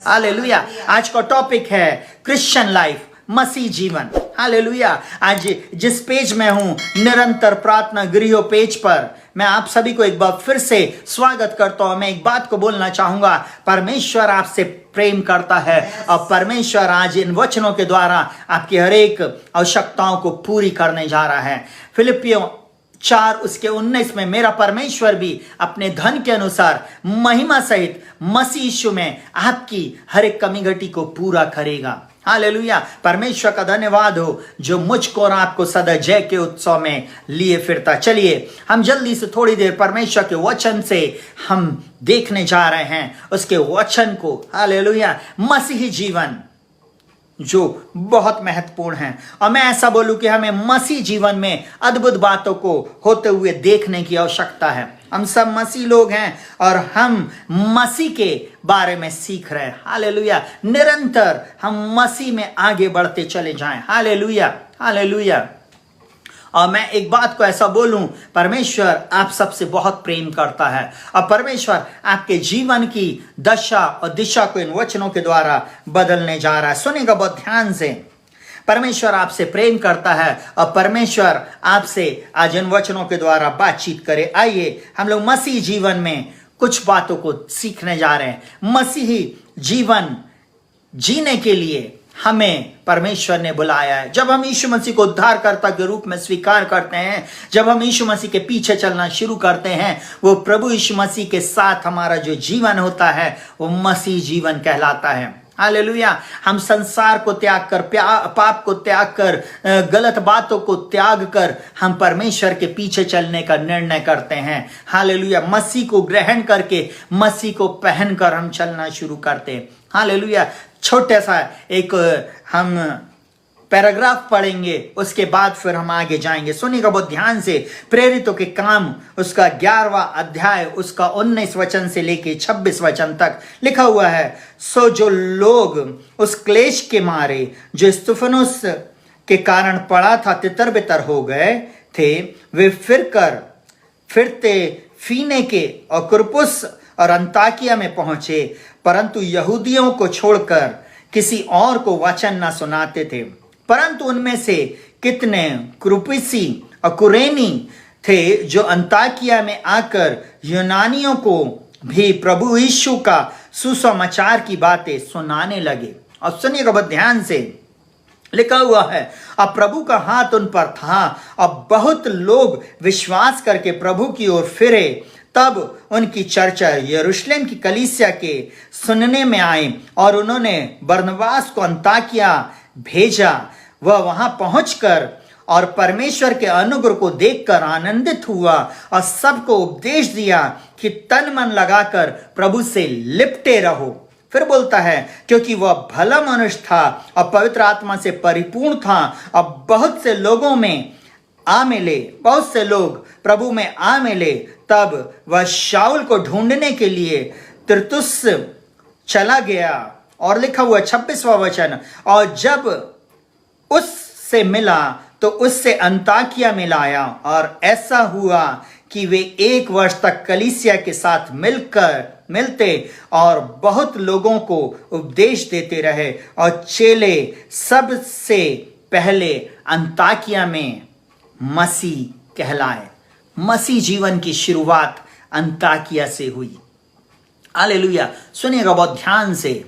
Hallelujah. आज का topic है क्रिश्चियन लाइफ, मसीह जीवन। हालेलुया। आज जिस पेज में हूं, निरंतर प्रार्थना गृह पेज पर, मैं आप सभी को एक बार फिर से स्वागत करता हूं। मैं एक बात को बोलना चाहूंगा, परमेश्वर आपसे प्रेम करता है और परमेश्वर आज इन वचनों के द्वारा आपकी हर एक आवश्यकताओं को पूरी करने जा रहा है। फिलिपियों 4 उसके 19 में, मेरा परमेश्वर भी अपने धन के अनुसार महिमा सहित मसीह यीशु में आपकी हर एक कमी घटी को पूरा करेगा। हालेलुया। परमेश्वर का धन्यवाद हो जो मुझको और आपको सदा जय के उत्सव में लिए फिरता। चलिए हम जल्दी से थोड़ी देर परमेश्वर के वचन से हम देखने जा रहे हैं उसके वचन को। हालेलुया। मसीही जीवन जो बहुत महत्वपूर्ण है, और मैं ऐसा बोलूं कि हमें मसीह जीवन में अद्भुत बातों को होते हुए देखने की आवश्यकता है। हम सब मसीह लोग हैं और हम मसीह के बारे में सीख रहे हैं। हालेलुया। निरंतर हम मसीह में आगे बढ़ते चले जाएं। Hallelujah, hallelujah. और मैं एक बात को ऐसा बोलूं, परमेश्वर आप सबसे बहुत प्रेम करता है और परमेश्वर आपके जीवन की दशा और दिशा को इन वचनों के द्वारा बदलने जा रहा है। सुनिएगा बहुत ध्यान से। परमेश्वर आपसे प्रेम करता है और परमेश्वर आपसे आज इन वचनों के द्वारा बातचीत करे। आइए हम लोग मसीह जीवन में कुछ बातों को सीखने जा रहे हैं। मसीही जीवन जीने के लिए हमें परमेश्वर ने बुलाया है। जब हम यीशु मसीह को उद्धारकर्ता के रूप में स्वीकार करते हैं, जब हम यीशु मसीह के पीछे चलना शुरू करते हैं, वो प्रभु यीशु मसीह के साथ हमारा जो जीवन होता है वो मसीह जीवन कहलाता है। हालेलुया। हम संसार को त्याग कर, पाप को त्याग कर, गलत बातों को त्याग कर हम परमेश्वर के पीछे चलने का निर्णय करते हैं। हालेलुया। मसीह को ग्रहण करके, मसीह को पहनकर हम चलना शुरू करते हैं। हालेलुया। छोटा सा एक हम पैराग्राफ पढ़ेंगे, उसके बाद फिर हम आगे जाएंगे। सुनिएगा बहुत ध्यान से। प्रेरितों के काम उसका 11वां अध्याय उसका 19 वचन से लेके 26 वचन तक लिखा हुआ है। सो जो लोग उस क्लेश के मारे जो स्तिफनुस के कारण पड़ा था तितर बितर हो गए थे, वे फिरते फीनीके और कुप्रोस और अन्ताकिया में पहुंचे, परंतु यहूदियों को छोड़कर किसी और को वचन न सुनाते थे। परंतु उनमें से कितने कुप्रोसी और कुरेनी थे जो अन्ताकिया में आकर यूनानियों को भी प्रभु यीशु का सुसमाचार की बातें सुनाने लगे। और सुनिएगा बहुत ध्यान से, लिखा हुआ है, अब प्रभु का हाथ उन पर था। अब बहुत लोग विश्वास करके प्रभु की ओर फिरे। तब उनकी चर्चा यरूशलेम की कलीसिया के सुनने में आई और उन्होंने बरनबास को अन्ताकिया भेजा। वह वहां पहुंचकर और परमेश्वर के अनुग्रह को देखकर आनंदित हुआ और सबको उपदेश दिया कि तन मन लगाकर प्रभु से लिपटे रहो। फिर बोलता है, क्योंकि वह भला मनुष्य था और पवित्र आत्मा से परिपूर्ण था और बहुत से लोग प्रभु में आ मिले। तब वह शाऊल को ढूंढने के लिए तिर्सुस चला गया। और लिखा हुआ 26वां वचन, और जब उससे मिला तो उससे अन्ताकिया में लाया। और ऐसा हुआ कि वे 1 वर्ष तक कलीसिया के साथ मिलते और बहुत लोगों को उपदेश देते रहे। और चेले सबसे पहले अन्ताकिया में मसीह कहलाए। मसीह जीवन की शुरुआत अन्ताकिया से हुई। हालेलुया। सुनिएगा बहुत ध्यान से।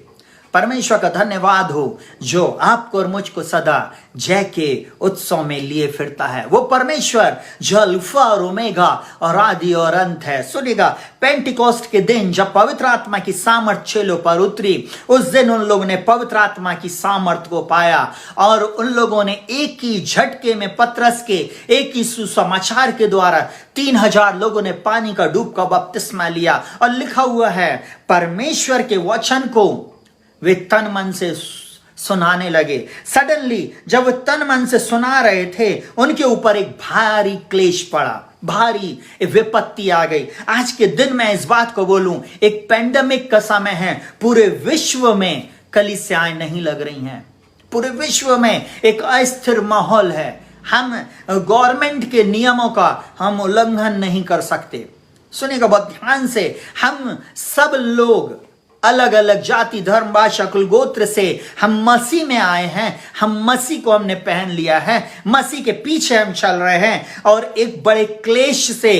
परमेश्वर का धन्यवाद हो जो आपको और मुझको सदा जय के उत्सव में लिए फिरता है। वो परमेश्वर जो अल्फा और ओमेगा और आदि और अंत है। सुनिएगा, पेंटिकोस्ट के दिन जब पवित्र आत्मा की सामर्थ चेलों पर उतरी, उस दिन उन लोगों ने पवित्र आत्मा की सामर्थ को पाया और उन लोगों ने एक ही झटके में पतरस के एक ही सुसमाचार के द्वारा 3000 लोगों ने पानी का डूब का बपतिस्मा लिया। और लिखा हुआ है, परमेश्वर के वचन को वे तन मन से सुनाने लगे। सडनली जब वे तन मन से सुना रहे थे, उनके ऊपर एक भारी क्लेश पड़ा, भारी विपत्ति आ गई। आज के दिन मैं इस बात को बोलूं, एक पेंडेमिक का समय है। पूरे विश्व में कलीसियाएं नहीं लग रही हैं। पूरे विश्व में एक अस्थिर माहौल है। हम गवर्नमेंट के नियमों का हम उल्लंघन नहीं कर सकते। सुनिएगा बहुत ध्यान से, हम सब लोग अलग अलग जाति, धर्म, भाषा, कुल, गोत्र से हम मसीह में आए हैं। हम मसीह को हमने पहन लिया है, मसीह के पीछे हम चल रहे हैं और एक बड़े क्लेश से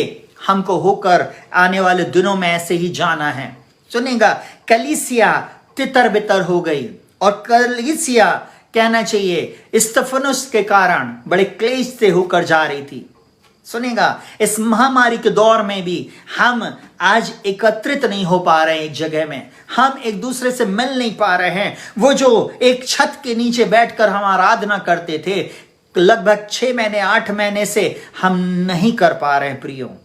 हमको होकर आने वाले दिनों में ऐसे ही जाना है। सुनेगा, कलीसिया तितर बितर हो गई और कलीसिया कहना चाहिए स्तिफनुस के कारण बड़े क्लेश से होकर जा रही थी। सुनेगा, इस महामारी के दौर में भी हम आज एकत्रित नहीं हो पा रहे हैं एक जगह में, हम एक दूसरे से मिल नहीं पा रहे हैं। वो जो एक छत के नीचे बैठकर हम आराधना करते थे, लगभग 6 महीने 8 महीने से हम नहीं कर पा रहे हैं प्रियो।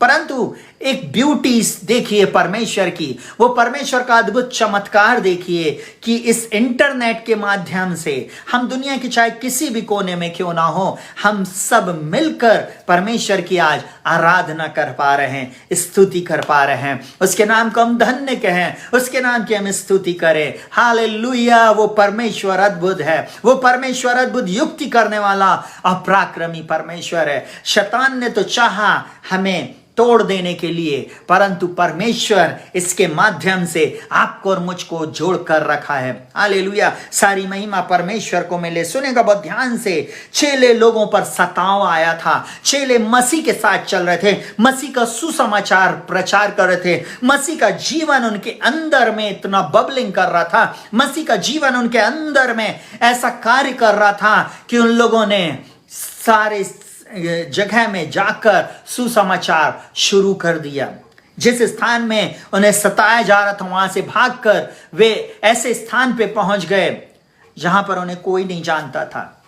परंतु एक ब्यूटी देखिए परमेश्वर की, वो परमेश्वर का अद्भुत चमत्कार देखिए कि इस इंटरनेट के माध्यम से हम दुनिया के चाहे किसी भी कोने में क्यों ना हो, हम सब मिलकर परमेश्वर की आज आराधना कर पा रहे हैं, स्तुति कर पा रहे हैं। उसके नाम को हम धन्य कहें, उसके नाम की हम स्तुति करें। हालेलुया, वो परमेश्वर अद्भुत है, वो परमेश्वर अद्भुत युक्ति करने वाला अपराक्रमी परमेश्वर है। शैतान ने तो चाहा हमें तोड़ देने के लिए, परंतु परमेश्वर इसके माध्यम से आपको और मुझको जोड़ कर रखा है। हालेलुया, सारी महिमा परमेश्वर को मिले। सुनेगा बहुत ध्यान से, चेले लोगों पर सताव आया था। चेले मसीह के साथ चल रहे थे, मसीह का सुसमाचार प्रचार कर रहे थे, मसीह का जीवन उनके अंदर में इतना बबलिंग कर रहा था, मसीह का जीवन उनके अंदर में ऐसा कार्य कर रहा था कि उन लोगों ने सारे जगह में जाकर सुसमाचार शुरू कर दिया। जिस स्थान में उन्हें सताया जा रहा था, वहां से भागकर वे ऐसे स्थान पे पहुंच गए जहां पर उन्हें कोई नहीं जानता था।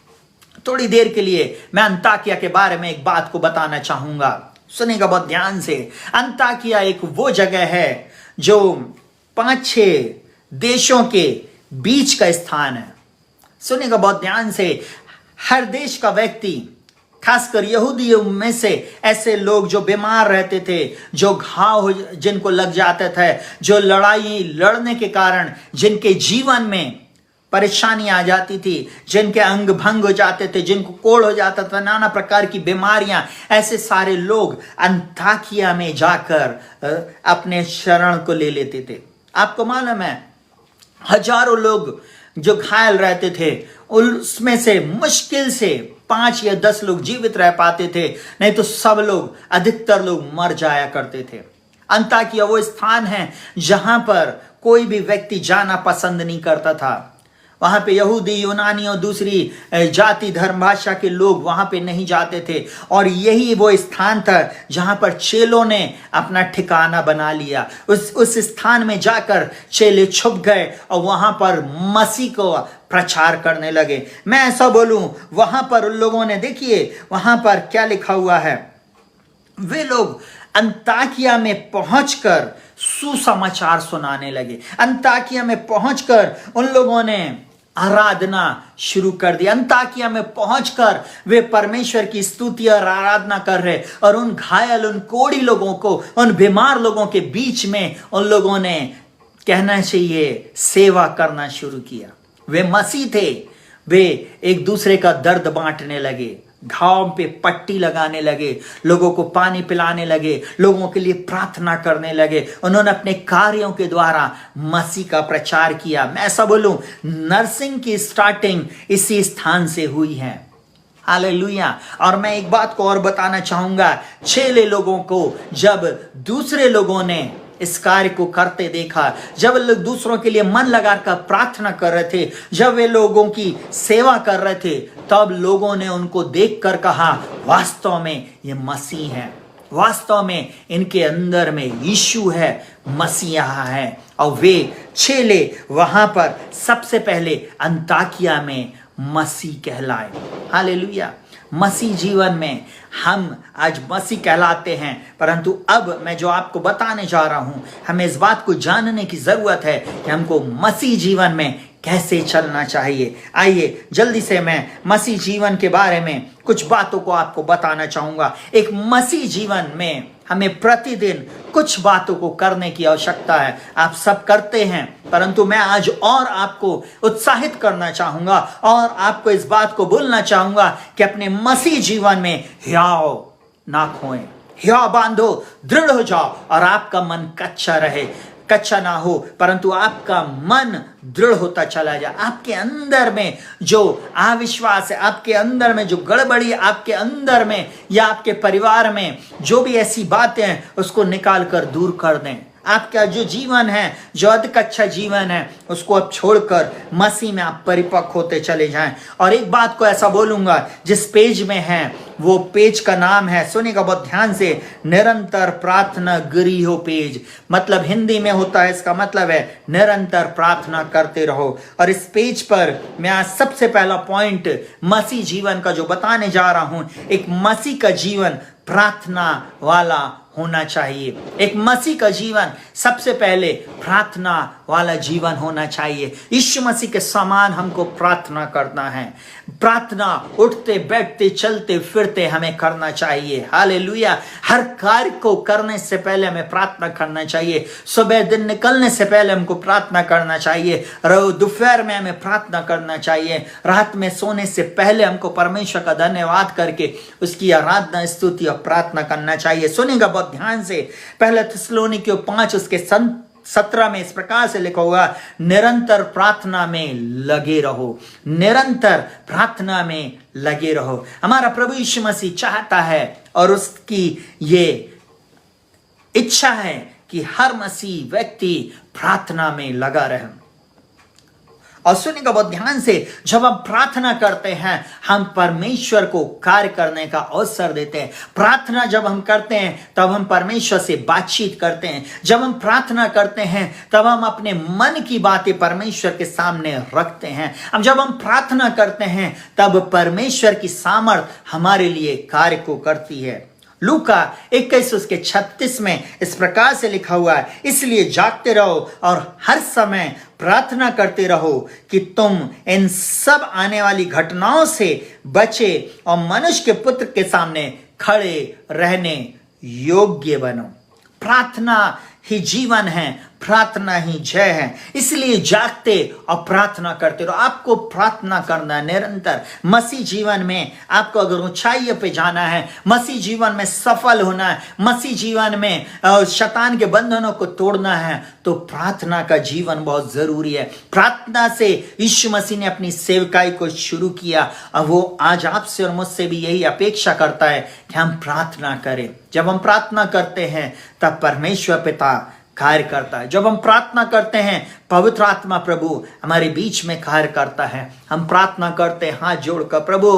थोड़ी देर के लिए मैं अंताकिया के बारे में एक बात को बताना चाहूंगा। सुनेगा बहुत ध्यान से। अंताकिया एक वो जगह है जो 5-6 देशों के बीच का स्थान है। सुनेगा बहुत ध्यान से। हर देश का व्यक्ति, खासकर यहूदियों में से ऐसे लोग जो बीमार रहते थे, जो घाव जिनको लग जाते थे, जो लड़ाई लड़ने के कारण जिनके जीवन में परेशानी आ जाती थी, जिनके अंग भंग हो जाते थे, जिनको कोढ़ हो जाता था, नाना प्रकार की बीमारियां, ऐसे सारे लोग अंताकिया में जाकर अपने शरण को ले लेते थे। आपको मालूम है, हजारों लोग जो घायल रहते थे, उसमें से मुश्किल से 5 या 10 लोग जीवित रह पाते थे, नहीं तो सब लोग, अधिकतर लोग मर जाया करते थे। अंताकिया वो स्थान है जहां पर कोई भी व्यक्ति जाना पसंद नहीं करता था। वहां पे यहूदी, यूनानी और दूसरी जाति, धर्म, भाषा के लोग वहां पे नहीं जाते थे। और यही वो स्थान था जहां पर चेलों ने अपना ठिकाना बना लिया। उस स्थान में जाकर चेले छुप गए और वहां पर मसीह को प्रचार करने लगे। मैं ऐसा बोलूं, वहां पर उन लोगों ने, देखिए वहां पर क्या लिखा हुआ है, वे लोग अंताकिया में पहुंचकर सुसमाचार सुनाने लगे। अंताकिया में पहुंचकर उन लोगों ने आराधना शुरू कर दी। अंताकिया में पहुंचकर वे परमेश्वर की स्तुति और आराधना कर रहे, और उन घायल, उन कोढ़ी लोगों को, उन बीमार लोगों के बीच में उन लोगों ने, कहना चाहिए, सेवा करना शुरू किया। वे मसीह थे, वे एक दूसरे का दर्द बांटने लगे, घाव पे पट्टी लगाने लगे, लोगों को पानी पिलाने लगे, लोगों के लिए प्रार्थना करने लगे। उन्होंने अपने कार्यों के द्वारा मसीह का प्रचार किया। मैं ऐसा बोलूं, नर्सिंग की स्टार्टिंग इसी स्थान से हुई है। हालेलुया। और मैं एक बात को और बताना चाहूंगा, चेले लोगों को जब दूसरे लोगों ने इस कार्य को करते देखा, जब लोग दूसरों के लिए मन लगाकर प्रार्थना कर रहे थे, जब वे लोगों की सेवा कर रहे थे, तब लोगों ने उनको देखकर कहा, वास्तव में ये मसीह है, वास्तव में इनके अंदर में यीशु है, मसीहा है। और वे चेले वहां पर सबसे पहले अंताकिया में मसीह कहलाए। हालेलुया। मसीह जीवन में हम आज मसीह कहलाते हैं, परंतु अब मैं जो आपको बताने जा रहा हूं, हमें इस बात को जानने की जरूरत है कि हमको मसीह जीवन में कैसे चलना चाहिए। आइए जल्दी से मैं मसीह जीवन के बारे में कुछ बातों को आपको बताना चाहूंगा। एक मसीह जीवन में हमें प्रतिदिन कुछ बातों को करने की आवश्यकता है। आप सब करते हैं, परंतु मैं आज और आपको उत्साहित करना चाहूंगा और आपको इस बात को बोलना चाहूंगा कि अपने मसीह जीवन में हियाव ना खोएं, हियाव बांधो, दृढ़ हो जाओ और आपका मन कच्चा रहे। कच्चा ना हो, परंतु आपका मन दृढ़ होता चला जाए। आपके अंदर में जो अविश्वास है, आपके अंदर में जो गड़बड़ी, आपके अंदर में या आपके परिवार में जो भी ऐसी बातें हैं, उसको निकाल कर दूर कर दें। आपका जो जीवन है, जो अध कच्चा जीवन है, उसको अब छोड़कर मसीह में आप परिपक्व होते चले जाएं। और एक बात को ऐसा बोलूंगा, जिस पेज में है वो पेज का नाम है, सुनिएगा बहुत ध्यान से, निरंतर प्रार्थना गृह पेज। मतलब हिंदी में होता है, इसका मतलब है निरंतर प्रार्थना करते रहो। और इस पेज पर मैं आज सबसे पहला पॉइंट मसीह जीवन का जो बताने जा रहा हूं, एक मसीह का जीवन प्रार्थना वाला होना चाहिए। एक मसीह का जीवन सबसे पहले प्रार्थना वाला जीवन होना चाहिए। यीशु मसीह के समान हमको प्रार्थना करना है। प्रार्थना उठते बैठते चलते फिरते हमें करना चाहिए। हालेलुया। हर कार्य को करने से पहले हमें प्रार्थना करना चाहिए। सुबह दिन निकलने से पहले हमको प्रार्थना करना चाहिए। दोपहर में हमें प्रार्थना करना चाहिए। रात में सोने से पहले हमको परमेश्वर का धन्यवाद करके उसकी आराधना, स्तुति और प्रार्थना करना चाहिए। सुनिएगा बहुत ध्यान से, पहले थिस्सलुनीकियों 5 उसके 17 में इस प्रकार से लिखा हुआ, निरंतर प्रार्थना में लगे रहो। निरंतर प्रार्थना में लगे रहो। हमारा प्रभु यीशु मसीह चाहता है और उसकी ये इच्छा है कि हर मसीह व्यक्ति प्रार्थना में लगा रहे। और सुनिएगा बहुत ध्यान से, जब हम प्रार्थना करते हैं हम परमेश्वर को कार्य करने का अवसर देते हैं। प्रार्थना जब हम करते हैं तब हम परमेश्वर से बातचीत करते हैं। जब हम प्रार्थना करते हैं तब हम अपने मन की बातें परमेश्वर के सामने रखते हैं। अब जब हम प्रार्थना करते हैं तब परमेश्वर की सामर्थ हमारे लिए कार्य को करती है। लूका 21 उसके 36 में इस प्रकार से लिखा हुआ है, इसलिए जागते रहो और हर समय प्रार्थना करते रहो कि तुम इन सब आने वाली घटनाओं से बचे और मनुष्य के पुत्र के सामने खड़े रहने योग्य बनो। प्रार्थना ही जीवन है, प्रार्थना ही जय है। इसलिए जागते और प्रार्थना करते रहो। आपको प्रार्थना करना है निरंतर। मसीह जीवन में आपको अगर ऊंचाई पे जाना है, मसीह जीवन में सफल होना है, मसीह जीवन में शैतान के बंधनों को तोड़ना है, तो प्रार्थना का जीवन बहुत जरूरी है। प्रार्थना से यीशु मसीह ने अपनी सेवकाई को शुरू किया और वो आज आपसे और मुझसे भी यही अपेक्षा करता है कि हम प्रार्थना करें। जब हम प्रार्थना करते हैं तब परमेश्वर पिता कार्य करता है। जब हम प्रार्थना करते हैं पवित्र आत्मा प्रभु हमारे बीच में कार्य करता है। हम प्रार्थना करते हैं हाथ जोड़कर, प्रभु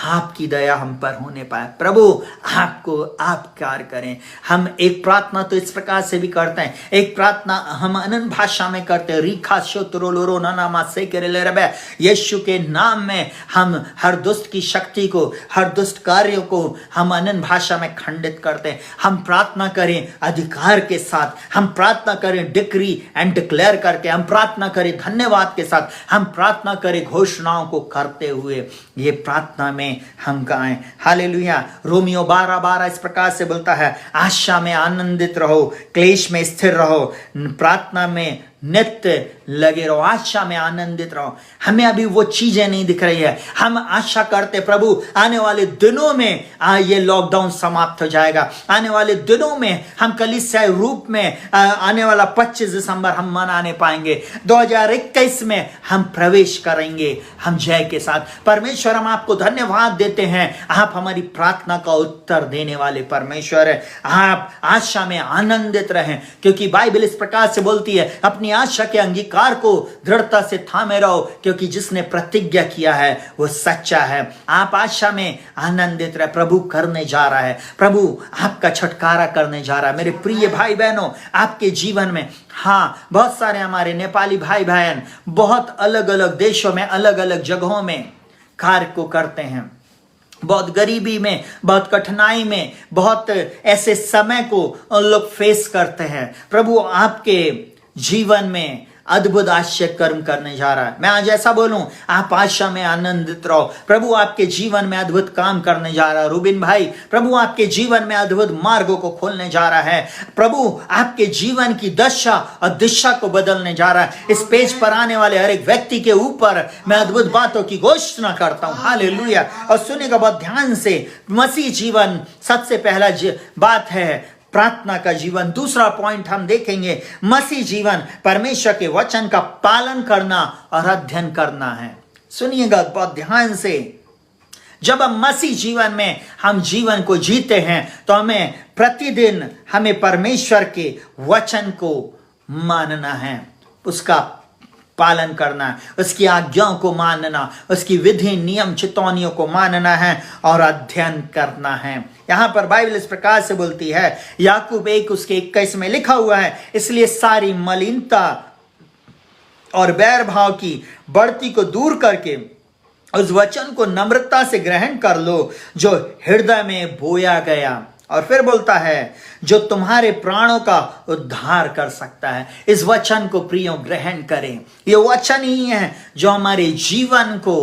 आपकी दया हम पर होने पाए, प्रभु आपको आप कार्य करें। हम एक प्रार्थना तो इस प्रकार से भी करते हैं, एक प्रार्थना हम अनन्य भाषा में करते हैं, रीखा शोत्रो लोरो नामा से करे रबे। यीशु के नाम में हम हर दुष्ट की शक्ति को, हर दुष्ट कार्यों को हम अनन्य भाषा में खंडित करते हैं। हम प्रार्थना करें अधिकार के साथ, हम प्रार्थना करें डिक्री एंड डिक्लेयर करके, हम प्रार्थना करें धन्यवाद के साथ, हम प्रार्थना करें घोषणाओं को करते हुए। ये प्रार्थना में हम गाएं। हालेलुया। रोमियो 12:12 इस प्रकार से बोलता है, आशा में आनंदित रहो, क्लेश में स्थिर रहो, प्रार्थना में नित्य लगे रहो, आशा में आनंदित रहो। हमें अभी वो चीजें नहीं दिख रही है। हम आशा करते प्रभु आने वाले दिनों में ये लॉकडाउन समाप्त हो जाएगा, आने वाले दिनों में हम कलीसियाई रूप में आने वाला 25 दिसंबर हम मनाने पाएंगे, 2021 में हम प्रवेश करेंगे हम जय के साथ। परमेश्वर हम आपको धन्यवाद देते हैं, आप हमारी प्रार्थना का उत्तर देने वाले परमेश्वर है। आप आशा में आनंदित रहें, क्योंकि बाइबल इस प्रकार से बोलती है, अपनी आशा के अंगीकार को दृढ़ता से थामे रहो, क्योंकि जिसने प्रतिज्ञा किया है वो सच्चा है। आप आशा में आनंदित रहे, प्रभु करने जा रहा है, प्रभु आपका छुटकारा करने जा रहा है। मेरे प्रिय भाई बहनों, आपके जीवन में हाँ बहुत सारे हमारे नेपाली भाई बहन बहुत अलग अलग देशों में, अलग अलग जगहों में कार्य को करते हैं, बहुत गरीबी में, बहुत कठिनाई में, बहुत ऐसे समय को उन लोग फेस करते हैं। प्रभु आपके जीवन में अद्भुत आश्चर्य कर्म करने जा रहा है। मैं आज ऐसा बोलूं, आप आशा में आनंदित रहो, प्रभु आपके जीवन में अद्भुत काम करने जा रहा है। रूबिन भाई, प्रभु आपके जीवन में अद्भुत मार्गों को खोलने जा रहा है। प्रभु आपके जीवन की दशा और दिशा को बदलने जा रहा है। इस पेज पर आने वाले हर एक व्यक्ति के ऊपर मैं अद्भुत बातों की घोषणा करता हूं। हालेलुया। और सुनिएगा बहुत ध्यान से, मसीह जीवन सबसे पहला बात है प्रार्थना का जीवन। दूसरा पॉइंट हम देखेंगे, मसीह जीवन परमेश्वर के वचन का पालन करना और अध्ययन करना है। सुनिएगा बहुत ध्यान से, जब हम मसीह जीवन में हम जीवन को जीते हैं तो हमें प्रतिदिन हमें परमेश्वर के वचन को मानना है, उसका पालन करना है, उसकी आज्ञाओं को मानना, उसकी विधि नियम चितौनियों को मानना है और अध्ययन करना है। यहां पर बाइबल इस प्रकार से बोलती है, याकूब 1 उसके 21 में लिखा हुआ है, इसलिए सारी मलिनता और बैर भाव की बढ़ती को दूर करके उस वचन को नम्रता से ग्रहण कर लो जो हृदय में बोया गया, और फिर बोलता है जो तुम्हारे प्राणों का उद्धार कर सकता है। इस वचन को प्रियो ग्रहण करें। ये वचन ही है जो हमारे जीवन को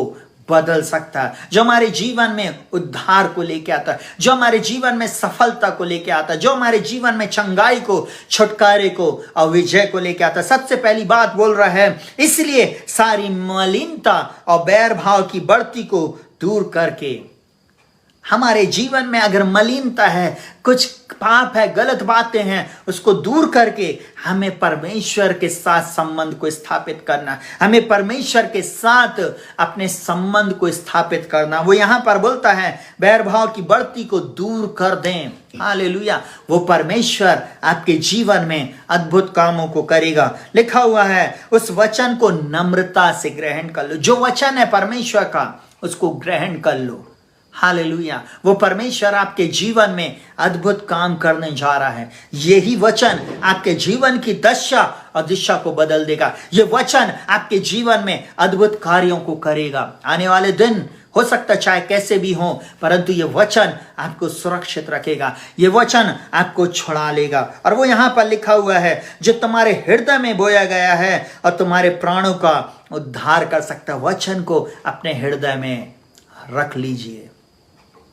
बदल सकता है, जो हमारे जीवन में उद्धार को लेके आता है, जो हमारे जीवन में सफलता को लेके आता है, जो हमारे जीवन में चंगाई को, छुटकारे को और विजय को लेके आता है। सबसे पहली बात बोल रहा है, इसलिए सारी मलिनता और बैर भाव की बढ़ती को दूर करके। हमारे जीवन में अगर मलिनता है, कुछ पाप है, गलत बातें हैं, उसको दूर करके हमें परमेश्वर के साथ संबंध को स्थापित करना, हमें परमेश्वर के साथ अपने संबंध को स्थापित करना। वो यहां पर बोलता है बैर भाव की बढ़ती को दूर कर दें। हालेलुया। वो परमेश्वर आपके जीवन में अद्भुत कामों को करेगा। लिखा हुआ है उस वचन को नम्रता से ग्रहण कर लो। जो वचन है परमेश्वर का, उसको ग्रहण कर लो। हालेलुया। वो परमेश्वर आपके जीवन में अद्भुत काम करने जा रहा है। यही वचन आपके जीवन की दशा और दिशा को बदल देगा। ये वचन आपके जीवन में अद्भुत कार्यों को करेगा। आने वाले दिन हो सकता चाहे कैसे भी हो, परंतु ये वचन आपको सुरक्षित रखेगा, ये वचन आपको छुड़ा लेगा। और वो यहां पर लिखा हुआ है जो तुम्हारे हृदय में बोया गया है और तुम्हारे प्राणों का उद्धार कर सकता है। वचन को अपने हृदय में रख लीजिए।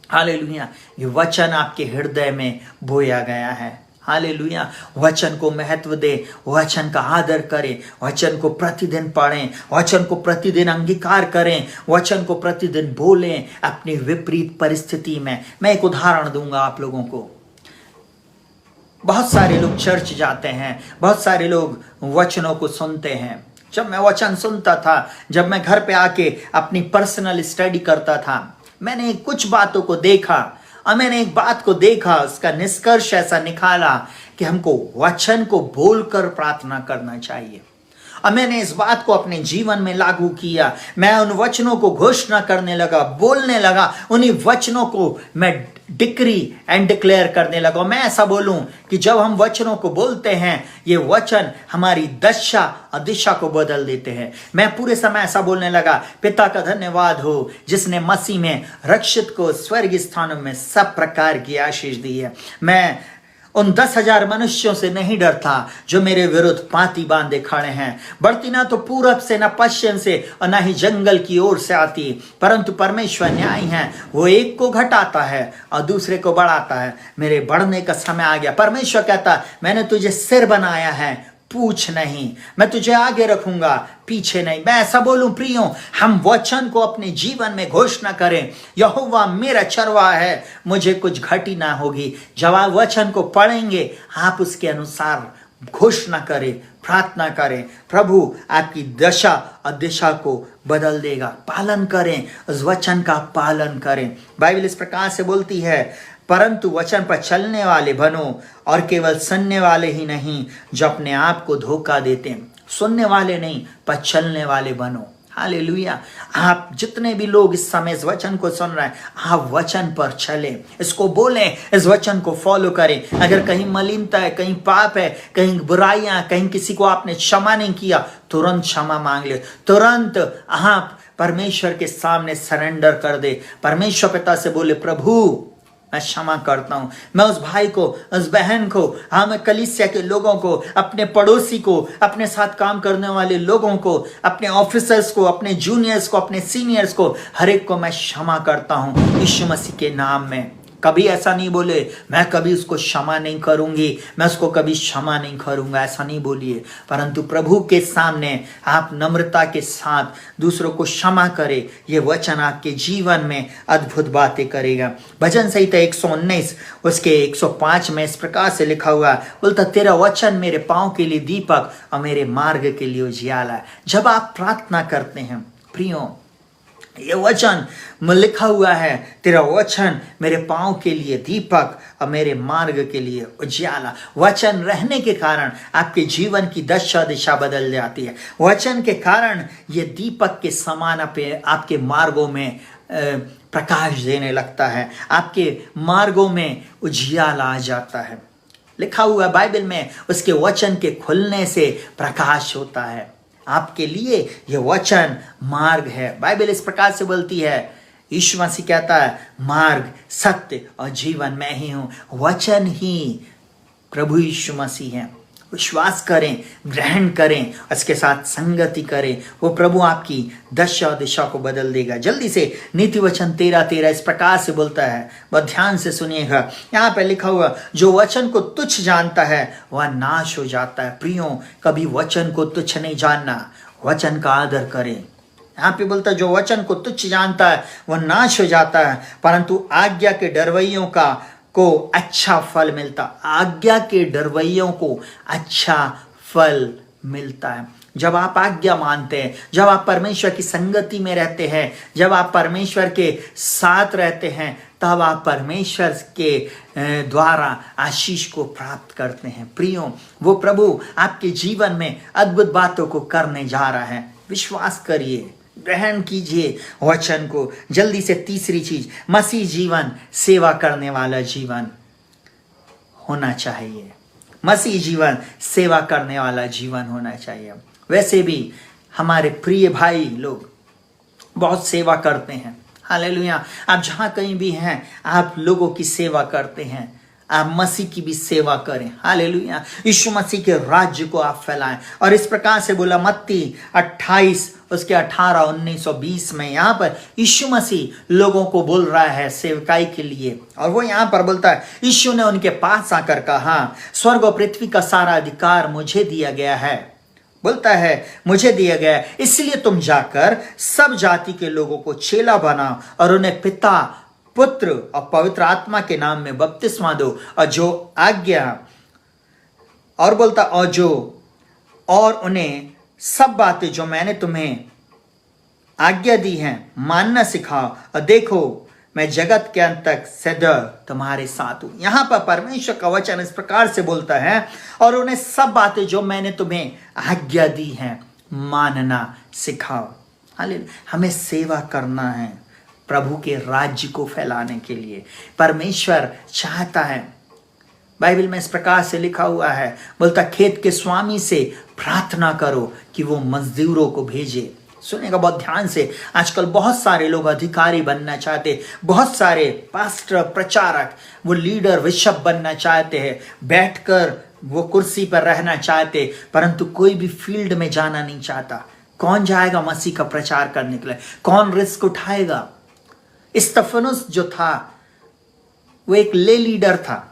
हालेलुया। ये वचन आपके हृदय में बोया गया है। हालेलुया। वचन को महत्व दे, वचन का आदर करें, वचन को प्रतिदिन पढ़ें, वचन को प्रतिदिन अंगीकार करें, वचन को प्रतिदिन बोलें अपनी विपरीत परिस्थिति में। मैं एक उदाहरण दूंगा आप लोगों को। बहुत सारे लोग चर्च जाते हैं, बहुत सारे लोग वचनों को सुनते हैं। जब मैं वचन सुनता था, जब मैं घर पे आके अपनी पर्सनल स्टडी करता था, मैंने कुछ बातों को देखा और मैंने एक बात को देखा, उसका निष्कर्ष ऐसा निकाला कि हमको वचन को बोलकर प्रार्थना करना चाहिए। और मैंने इस बात को अपने जीवन में लागू किया। मैं उन वचनों को घोषणा करने लगा, बोलने लगा, उन्हीं वचनों को मैं डिक्री एंड डिक्लेयर करने लगा। मैं ऐसा बोलूं कि जब हम वचनों को बोलते हैं, ये वचन हमारी दशा और दिशा को बदल देते हैं। मैं पूरे समय ऐसा बोलने लगा, पिता का धन्यवाद हो जिसने मसीह में रक्षित को स्वर्ग स्थानों में सब प्रकार की आशीष दी है। मैं उन 10,000 मनुष्यों से नहीं डरता जो मेरे विरुद्ध पांति बांधे खड़े हैं। बढ़ती ना तो पूरब से, ना पश्चिम से और ना ही जंगल की ओर से आती, परंतु परमेश्वर न्यायी है। वो एक को घटाता है और दूसरे को बढ़ाता है। मेरे बढ़ने का समय आ गया। परमेश्वर कहता, मैंने तुझे सिर बनाया है, पूछ नहीं। मैं तुझे आगे रखूंगा, पीछे नहीं। मैं ऐसा बोलूं प्रियो, हम वचन को अपने जीवन में घोषणा करें, यहोवा मेरा चरवाहा है, मुझे कुछ घटी ना होगी। जब आप वचन को पढ़ेंगे, आप उसके अनुसार घोषणा करें, प्रार्थना करें, प्रभु आपकी दशा और दिशा को बदल देगा। पालन करें, उस वचन का पालन करें। बाइबल इस प्रकार से बोलती है, परंतु वचन पर चलने वाले बनो और केवल सुनने वाले ही नहीं जो अपने आप को धोखा देते हैं। सुनने वाले नहीं, पर चलने वाले बनो। हालेलुया। आप जितने भी लोग इस समय इस वचन को सुन रहे हैं, आप वचन पर चलें, इसको बोलें, इस वचन को फॉलो करें। अगर कहीं मलिनता है, कहीं पाप है, कहीं बुराइयां, कहीं किसी को आपने क्षमा नहीं किया, तुरंत क्षमा मांग ले। तुरंत आप परमेश्वर के सामने सरेंडर कर दे। परमेश्वर पिता से बोले, प्रभु मैं क्षमा करता हूं। मैं उस भाई को, उस बहन को, मैं कलीसिया के लोगों को, अपने पड़ोसी को, अपने साथ काम करने वाले लोगों को, अपने ऑफिसर्स को, अपने जूनियर्स को, अपने सीनियर्स को, हर एक को मैं क्षमा करता हूं यीशु मसीह के नाम में। कभी ऐसा नहीं बोले मैं कभी उसको क्षमा नहीं करूंगी, मैं उसको कभी क्षमा नहीं करूंगा, ऐसा नहीं बोलिए। परंतु प्रभु के सामने आप नम्रता के साथ दूसरों को क्षमा करें। ये वचन आपके जीवन में अद्भुत बातें करेगा। भजन संहिता 119 उसके 105 में इस प्रकार से लिखा हुआ, बोलता तेरा वचन मेरे पाँव के लिए दीपक और मेरे मार्ग के लिए उजियाला है। जब आप प्रार्थना करते हैं प्रियो, ये वचन में लिखा हुआ है, तेरा वचन मेरे पाँव के लिए दीपक और मेरे मार्ग के लिए उजियाला। वचन रहने के कारण आपके जीवन की दशा दिशा बदल जाती है। वचन के कारण ये दीपक के समान आपके मार्गों में प्रकाश देने लगता है, आपके मार्गों में उजियाला आ जाता है। लिखा हुआ बाइबल में उसके वचन के खुलने से प्रकाश होता है। आपके लिए यह वचन मार्ग है। बाइबल इस प्रकार से बोलती है, यीशु मसीह कहता है मार्ग सत्य और जीवन मैं ही हूं। वचन ही प्रभु यीशु मसीह है। विश्वास करें, ग्रहण करें, उसके साथ संगति करें, वो प्रभु आपकी दशा और दिशा को बदल देगा। जल्दी से नीति वचन 13:13 इस प्रकार से बोलता है, बहुत ध्यान से सुनिएगा। यहाँ पे लिखा हुआ, जो वचन को तुच्छ जानता है वह नाश हो जाता है। प्रियो, कभी वचन को तुच्छ नहीं जानना, वचन का आदर करें। यहाँ पे बोलता है जो वचन को तुच्छ जानता है वह नाश हो जाता है, परंतु आज्ञा के डरवैयों को अच्छा फल मिलता। आज्ञा के डरवैयों को अच्छा फल मिलता है। जब आप आज्ञा मानते हैं, जब आप परमेश्वर की संगति में रहते हैं, जब आप परमेश्वर के साथ रहते हैं, तब आप परमेश्वर के द्वारा आशीष को प्राप्त करते हैं। प्रियो, वो प्रभु आपके जीवन में अद्भुत बातों को करने जा रहा है। विश्वास करिए, ग्रहण कीजिए वचन को। जल्दी से तीसरी चीज, मसीह जीवन सेवा करने वाला जीवन होना चाहिए। मसीह जीवन सेवा करने वाला जीवन होना चाहिए। वैसे भी हमारे प्रिय भाई लोग बहुत सेवा करते हैं। हालेलुया। आप जहां कहीं भी हैं, आप लोगों की सेवा करते हैं। आप मसीह की भी सेवा करें। हालेलुया। यीशु मसीह के राज्य को आप फैलाएं। और इस प्रकार से बोला मत्ती 28 उसके 18, 19 और 20 में यहाँ पर यीशु मसीह लोगों को बोल रहा है सेवकाई के लिए। और वो यहाँ पर बोलता है, यीशु ने उनके पास आकर कहा, स्वर्ग और पृथ्वी का सारा अधिकार मुझे दिया गया है। बोलता है मुझे दिया गया है, इसलिए तुम जाकर सब जाति के लोगों को चेला बनाओ और उन्हें पिता, पुत्र और पवित्र आत्मा के नाम में बपतिस्मा दो। और जो आज्ञा और बोलता और उन्हें सब बातें जो मैंने तुम्हें आज्ञा दी हैं मानना सिखाओ। और देखो मैं जगत के अंत तक सदैव तुम्हारे साथ हूं। यहां पर परमेश्वर का वचन इस प्रकार से बोलता है, और उन्हें सब बातें जो मैंने तुम्हें आज्ञा दी हैं मानना सिखाओ। हालेलुया। हमें सेवा करना है प्रभु के राज्य को फैलाने के लिए। परमेश्वर चाहता है, बाइबल में इस प्रकार से लिखा हुआ है, बोलता खेत के स्वामी से प्रार्थना करो कि वो मजदूरों को भेजे। सुनेगा बहुत ध्यान से। आजकल बहुत सारे लोग अधिकारी बनना चाहते, बहुत सारे पास्टर, प्रचारक, वो लीडर, बिशप बनना चाहते हैं, बैठकर वो कुर्सी पर रहना चाहते, परंतु कोई भी फील्ड में जाना नहीं चाहता। कौन जाएगा मसीह का प्रचार करने के लिए? कौन रिस्क उठाएगा? स्तिफनुस जो था वो एक ले लीडर था।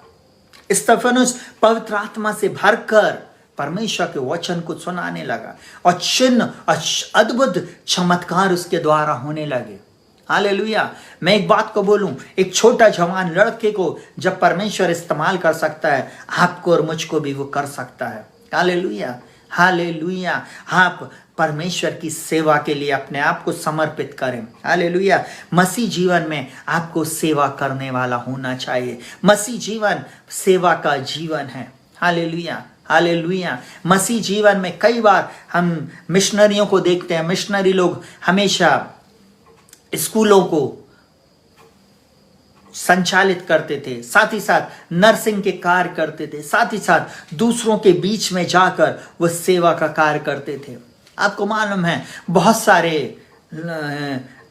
स्तिफनुस पवित्र आत्मा से भरकर परमेश्वर के वचन को सुनाने लगा और चिन्ह और अद्भुत चमत्कार उसके द्वारा होने लगे। हालेलुया। मैं एक बात को बोलूं, एक छोटा जवान लड़के को जब परमेश्वर इस्तेमाल कर सकता है, आपको और मुझको भी वो कर सकता है। Hallelujah, hallelujah. आप परमेश्वर की सेवा के लिए अपने आप को समर्पित करें। हालेलुया। मसीह जीवन में आपको सेवा करने वाला होना चाहिए। मसीह जीवन सेवा का जीवन है। Hallelujah, hallelujah. मसीह जीवन में कई बार हम मिशनरियों को देखते हैं। मिशनरी लोग हमेशा स्कूलों को संचालित करते थे, साथ ही साथ नर्सिंग के कार्य करते थे, साथ ही साथ दूसरों के बीच में जाकर वो सेवा का कार्य करते थे। आपको मालूम है बहुत सारे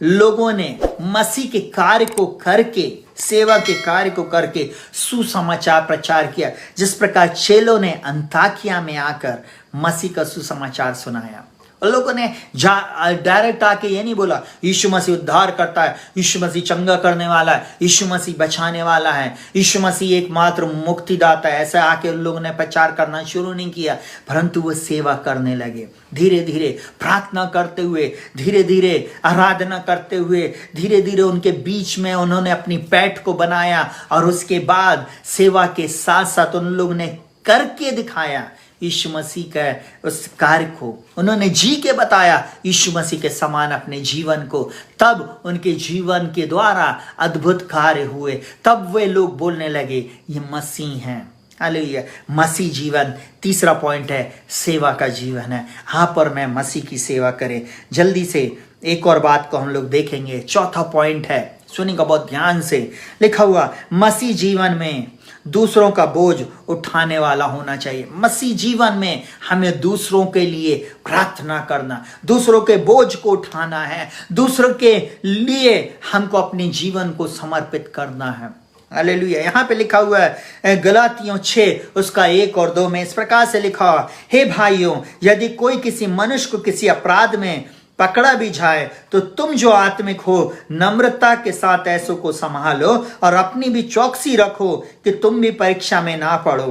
लोगों ने मसीह के कार्य को करके, सेवा के कार्य को करके सुसमाचार प्रचार किया। जिस प्रकार चेलों ने अंताकिया में आकर मसीह का सुसमाचार सुनाया, उन लोगों ने डायरेक्ट आके ये नहीं बोला यीशु मसीह उद्धार करता है, यीशु मसीह चंगा करने वाला है, यीशु मसीह बचाने वाला है, यीशु मसीह एकमात्र मुक्तिदाता है। ऐसा आके उन लोगों ने प्रचार करना शुरू नहीं किया, परंतु वो सेवा करने लगे। धीरे धीरे प्रार्थना करते हुए, धीरे धीरे आराधना करते हुए, धीरे धीरे उनके बीच में उन्होंने अपनी पैठ को बनाया और उसके बाद सेवा के साथ साथ उन लोगों ने करके दिखाया यीशु मसीह का उस कार्य को। उन्होंने जी के बताया यीशु मसीह के समान अपने जीवन को। तब उनके जीवन के द्वारा अद्भुत कार्य हुए। तब वे लोग बोलने लगे ये मसीह हैं। हालेलुया। मसीह जीवन। तीसरा पॉइंट है सेवा का जीवन है। आप और मैं मसीह की सेवा करें। जल्दी से एक और बात को हम लोग देखेंगे। चौथा पॉइंट है, सुनिएगा बहुत ध्यान से, लिखा हुआ मसीह जीवन में दूसरों का बोझ उठाने वाला होना चाहिए। मसीह जीवन में हमें दूसरों के लिए प्रार्थना करना, दूसरों के बोझ को उठाना है, दूसरों के लिए हमको अपने जीवन को समर्पित करना है। हालेलुया। यहाँ पे लिखा हुआ है गलातियों 6 उसका 1 और 2 में इस प्रकार से लिखा हुआ, हे भाइयों, यदि कोई किसी मनुष्य को किसी अपराध में पकड़ा भी जाए तो तुम जो आत्मिक हो नम्रता के साथ ऐसों को संभालो और अपनी भी चौकसी रखो कि तुम भी परीक्षा में ना पड़ो।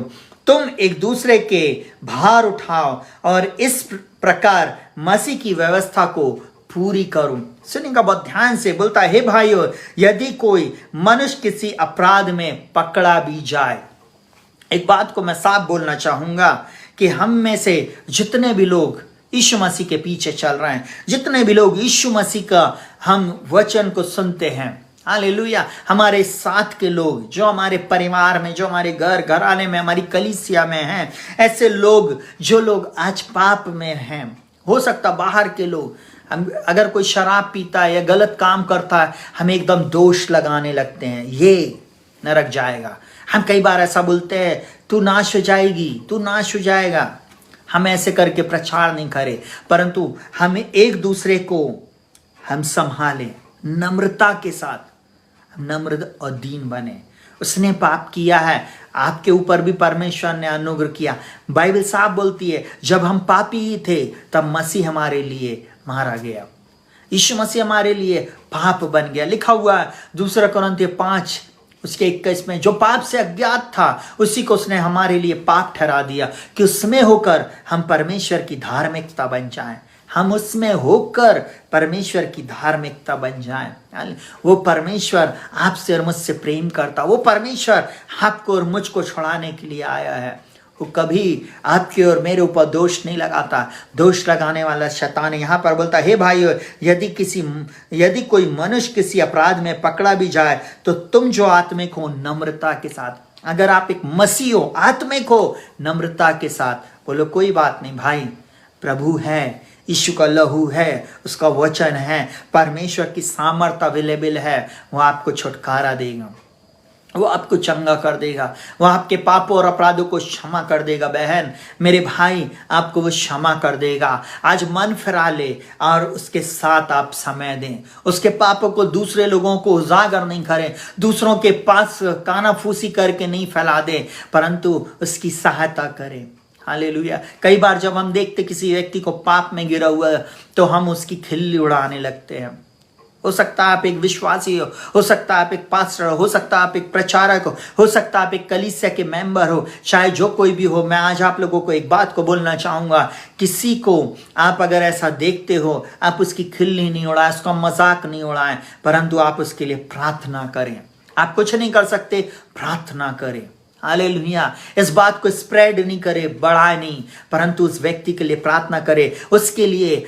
तुम एक दूसरे के भार उठाओ और इस प्रकार मसीह की व्यवस्था को पूरी करो। सुनिएगा बहुत ध्यान से, बोलता है हे भाइयों, यदि कोई मनुष्य किसी अपराध में पकड़ा भी जाए। एक बात को मैं साफ बोलना चाहूंगा कि हम में से जितने भी लोग यीशु मसीह के पीछे चल रहे हैं, जितने भी लोग यीशु मसीह का हम वचन को सुनते हैं, हालेलुया, हमारे साथ के लोग जो हमारे परिवार में, जो हमारे घर घराने में, हमारी कलीसिया में हैं, ऐसे लोग जो लोग आज पाप में हैं, हो सकता बाहर के लोग, हम अगर कोई शराब पीता है या गलत काम करता है, हम एकदम दोष लगाने लगते हैं, ये नरक जाएगा। हम कई बार ऐसा बोलते हैं तू नाश हो जाएगी, तू नाश हो जाएगा। हम ऐसे करके प्रचार नहीं करें, परंतु हमें एक दूसरे को हम संभालें नम्रता के साथ, नम्र और दीन बने। उसने पाप किया है, आपके ऊपर भी परमेश्वर ने अनुग्रह किया। बाइबल साफ बोलती है जब हम पापी ही थे तब मसीह हमारे लिए मारा गया। यीशु मसीह हमारे लिए पाप बन गया। लिखा हुआ है 2 कुरिन्थियों 5 उसके 21 में, जो पाप से अज्ञात था उसी को उसने हमारे लिए पाप ठहरा दिया कि उसमें होकर हम परमेश्वर की धार्मिकता बन जाएं। हम उसमें होकर परमेश्वर की धार्मिकता बन जाएं। वो परमेश्वर आपसे और मुझसे प्रेम करता, वो परमेश्वर आपको और मुझको छुड़ाने के लिए आया है। वो कभी आपके और मेरे ऊपर दोष नहीं लगाता। दोष लगाने वाला शैतान है। यहाँ पर बोलता हे भाइयों, यदि कोई मनुष्य किसी अपराध में पकड़ा भी जाए तो तुम जो आत्मिक हो नम्रता के साथ, अगर आप एक मसीह हो, आत्मिक हो, नम्रता के साथ बोलो कोई बात नहीं भाई, प्रभु है, यीशु का लहू है, उसका वचन है, परमेश्वर की सामर्थ अवेलेबल है, वो आपको छुटकारा देगा, वो आपको चंगा कर देगा, वो आपके पापों और अपराधों को क्षमा कर देगा। बहन मेरे भाई, आपको वो क्षमा कर देगा। आज मन फिरा ले और उसके साथ आप समय दें। उसके पापों को दूसरे लोगों को उजागर नहीं करें, दूसरों के पास कानाफूसी करके नहीं फैला दें, परंतु उसकी सहायता करें। हालेलुया। कई बार जब हम देखते किसी व्यक्ति को पाप में गिरा हुआ है तो हम उसकी खिल्ली उड़ाने लगते हैं। हो सकता है आप एक विश्वासी हो सकता है आप एक पास्टर हो सकता है आप एक प्रचारक हो सकता है आप एक कलीसिया के मेंबर हो, चाहे जो कोई भी हो। मैं आज आप लोगों को एक बात को बोलना चाहूँगा, किसी को आप अगर ऐसा देखते हो, आप उसकी खिल्ली नहीं उड़ाएं, उसका मजाक नहीं उड़ाएं, परंतु आप उसके लिए प्रार्थना करें। आप कुछ नहीं कर सकते, प्रार्थना करें। हालेलुया। इस बात को स्प्रेड नहीं करे, बढ़ाए नहीं, परंतु उस व्यक्ति के लिए प्रार्थना करे, उसके लिए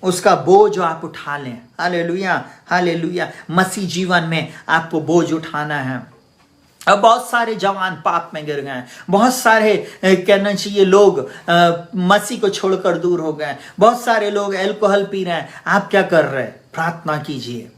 उसका बोझ आप उठा लें। Hallelujah, hallelujah. मसीह जीवन में आपको बोझ उठाना है। अब बहुत सारे जवान पाप में गिर गए, बहुत सारे कहना चाहिए लोग मसीह को छोड़कर दूर हो गए, बहुत सारे लोग अल्कोहल पी रहे हैं। आप क्या कर रहे हैं? प्रार्थना कीजिए।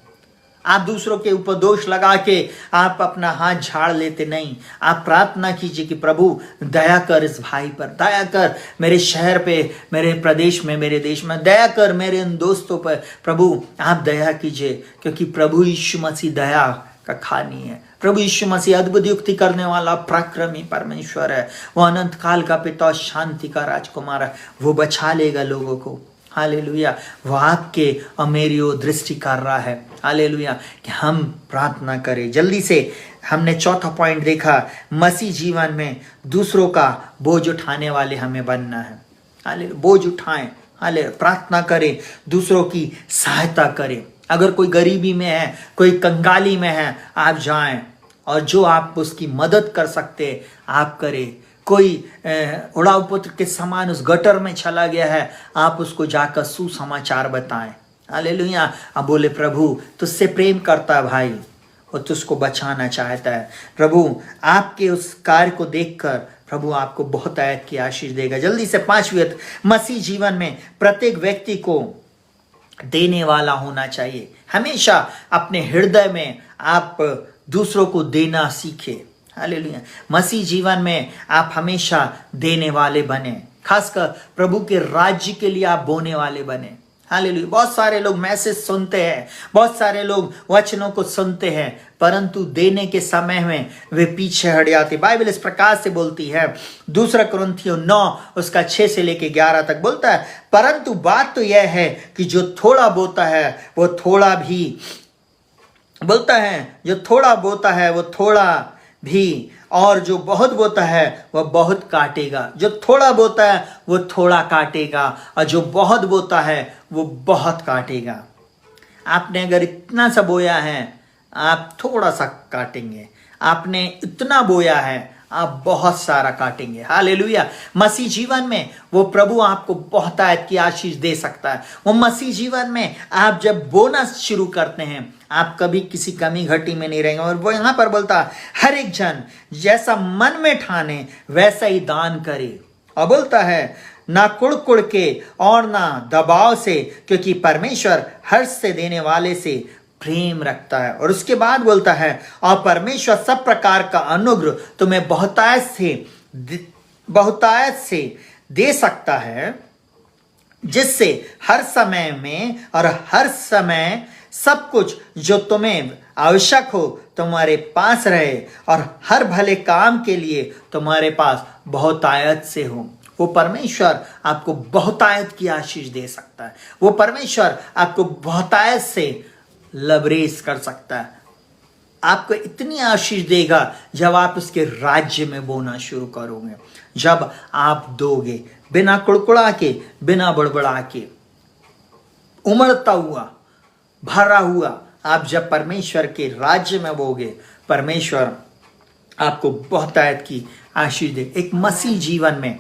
आप दूसरों के ऊपर दोष लगा के आप अपना हाथ झाड़ लेते नहीं, आप प्रार्थना कीजिए कि प्रभु दया कर इस भाई पर, दया कर मेरे शहर पे, मेरे प्रदेश में, मेरे देश में, दया कर मेरे इन दोस्तों पर। प्रभु आप दया कीजिए, क्योंकि प्रभु यीशु मसीह दया का खानी है। प्रभु यीशु मसीह अद्भुत युक्ति करने वाला पराक्रमी परमेश्वर है। वो अनंत काल का पिता, शांति का राजकुमार है। वो बचा लेगा लोगों को। हालेलुया। वो आपके और मेरी ओर दृष्टि कर रहा है। हालेलुया, कि हम प्रार्थना करें। जल्दी से हमने चौथा पॉइंट देखा, मसीह जीवन में दूसरों का बोझ उठाने वाले हमें बनना है। हालेलुया, बोझ उठाएं, हालेलुया, प्रार्थना करें, दूसरों की सहायता करें। अगर कोई गरीबी में है, कोई कंगाली में है, आप जाएं और जो आप उसकी मदद कर सकते आप करें। कोई उड़ाऊ पुत्र के समान उस गटर में चला गया है, आप उसको जाकर सुसमाचार बताएं। हालेलुया। अब बोले, प्रभु तुझसे प्रेम करता है भाई, और तुझको बचाना चाहता है। प्रभु आपके उस कार्य को देखकर प्रभु आपको बहुत आयत की आशीष देगा। जल्दी से पांचवी, मसीह जीवन में प्रत्येक व्यक्ति को देने वाला होना चाहिए। हमेशा अपने हृदय में आप दूसरों को देना सीखे। हालेलुया। मसीह जीवन में आप हमेशा देने वाले बने, खासकर प्रभु के राज्य के लिए आप बोने वाले बने। हालेलुया। बहुत सारे लोग मैसेज सुनते हैं, बहुत सारे लोग वचनों को सुनते हैं, परंतु देने के समय में वे पीछे हट जाते। बाइबल इस प्रकार से बोलती है, दूसरा कुरिन्थियों 9 उसका 6 से लेके 11 तक बोलता है, परंतु बात तो यह है कि जो थोड़ा बोता है वो थोड़ा भी बोलता है, जो थोड़ा बोता है वो थोड़ा भी, और जो बहुत बोता है वह बहुत काटेगा। जो थोड़ा बोता है वो थोड़ा काटेगा, और जो बहुत बोता है वो बहुत काटेगा। आपने अगर इतना सा बोया है, आप थोड़ा सा काटेंगे। आपने इतना बोया है, आप बहुत सारा काटेंगे। हालेलुया। मसीह जीवन में वो प्रभु आपको बहुत आयत की आशीष दे सकता है। वो मसीह जीवन में आप जब बोना शुरू करते हैं, आप कभी किसी कमी घटी में नहीं रहेंगे। और वो यहाँ पर बोलता है, हर एक जन जैसा मन में ठाने वैसा ही दान करे। और बोलता है, ना कुड़ के और ना दबाव से, क्योंकि परमेश्वर हर्ष से देने वाले से प्रेम रखता है। और उसके बाद बोलता है, और परमेश्वर सब प्रकार का अनुग्रह तुम्हें बहुतायत से दे सकता है, जिससे हर समय में और हर समय सब कुछ जो तुम्हें आवश्यक हो तुम्हारे पास रहे, और हर भले काम के लिए तुम्हारे पास बहुतायत से हो। वो परमेश्वर आपको बहुतायत की आशीष दे सकता है। वो परमेश्वर आपको बहुतायत से लबरेज कर सकता है। आपको इतनी आशीष देगा जब आप उसके राज्य में बोना शुरू करोगे, जब आप दोगे बिना कुड़कुड़ा के, बिना बड़बड़ा के, उमड़ता हुआ, भरा हुआ। आप जब परमेश्वर के राज्य में बोगे, परमेश्वर आपको बहुतायत की आशीष दे। एक मसीह जीवन में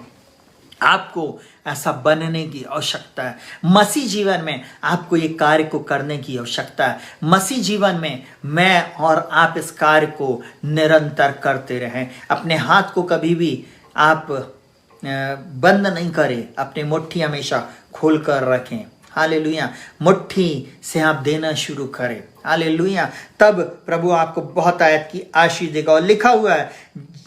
आपको ऐसा बनने की आवश्यकता है। मसीह जीवन में आपको ये कार्य को करने की आवश्यकता है। मसीह जीवन में मैं और आप इस कार्य को निरंतर करते रहें। अपने हाथ को कभी भी आप बंद नहीं करें, अपनी मुट्ठी हमेशा खोल कर रखें। हालेलुया। मुट्ठी से आप देना शुरू करें। हालेलुया। तब प्रभु आपको बहुत आयत की आशीष देगा। और लिखा हुआ है,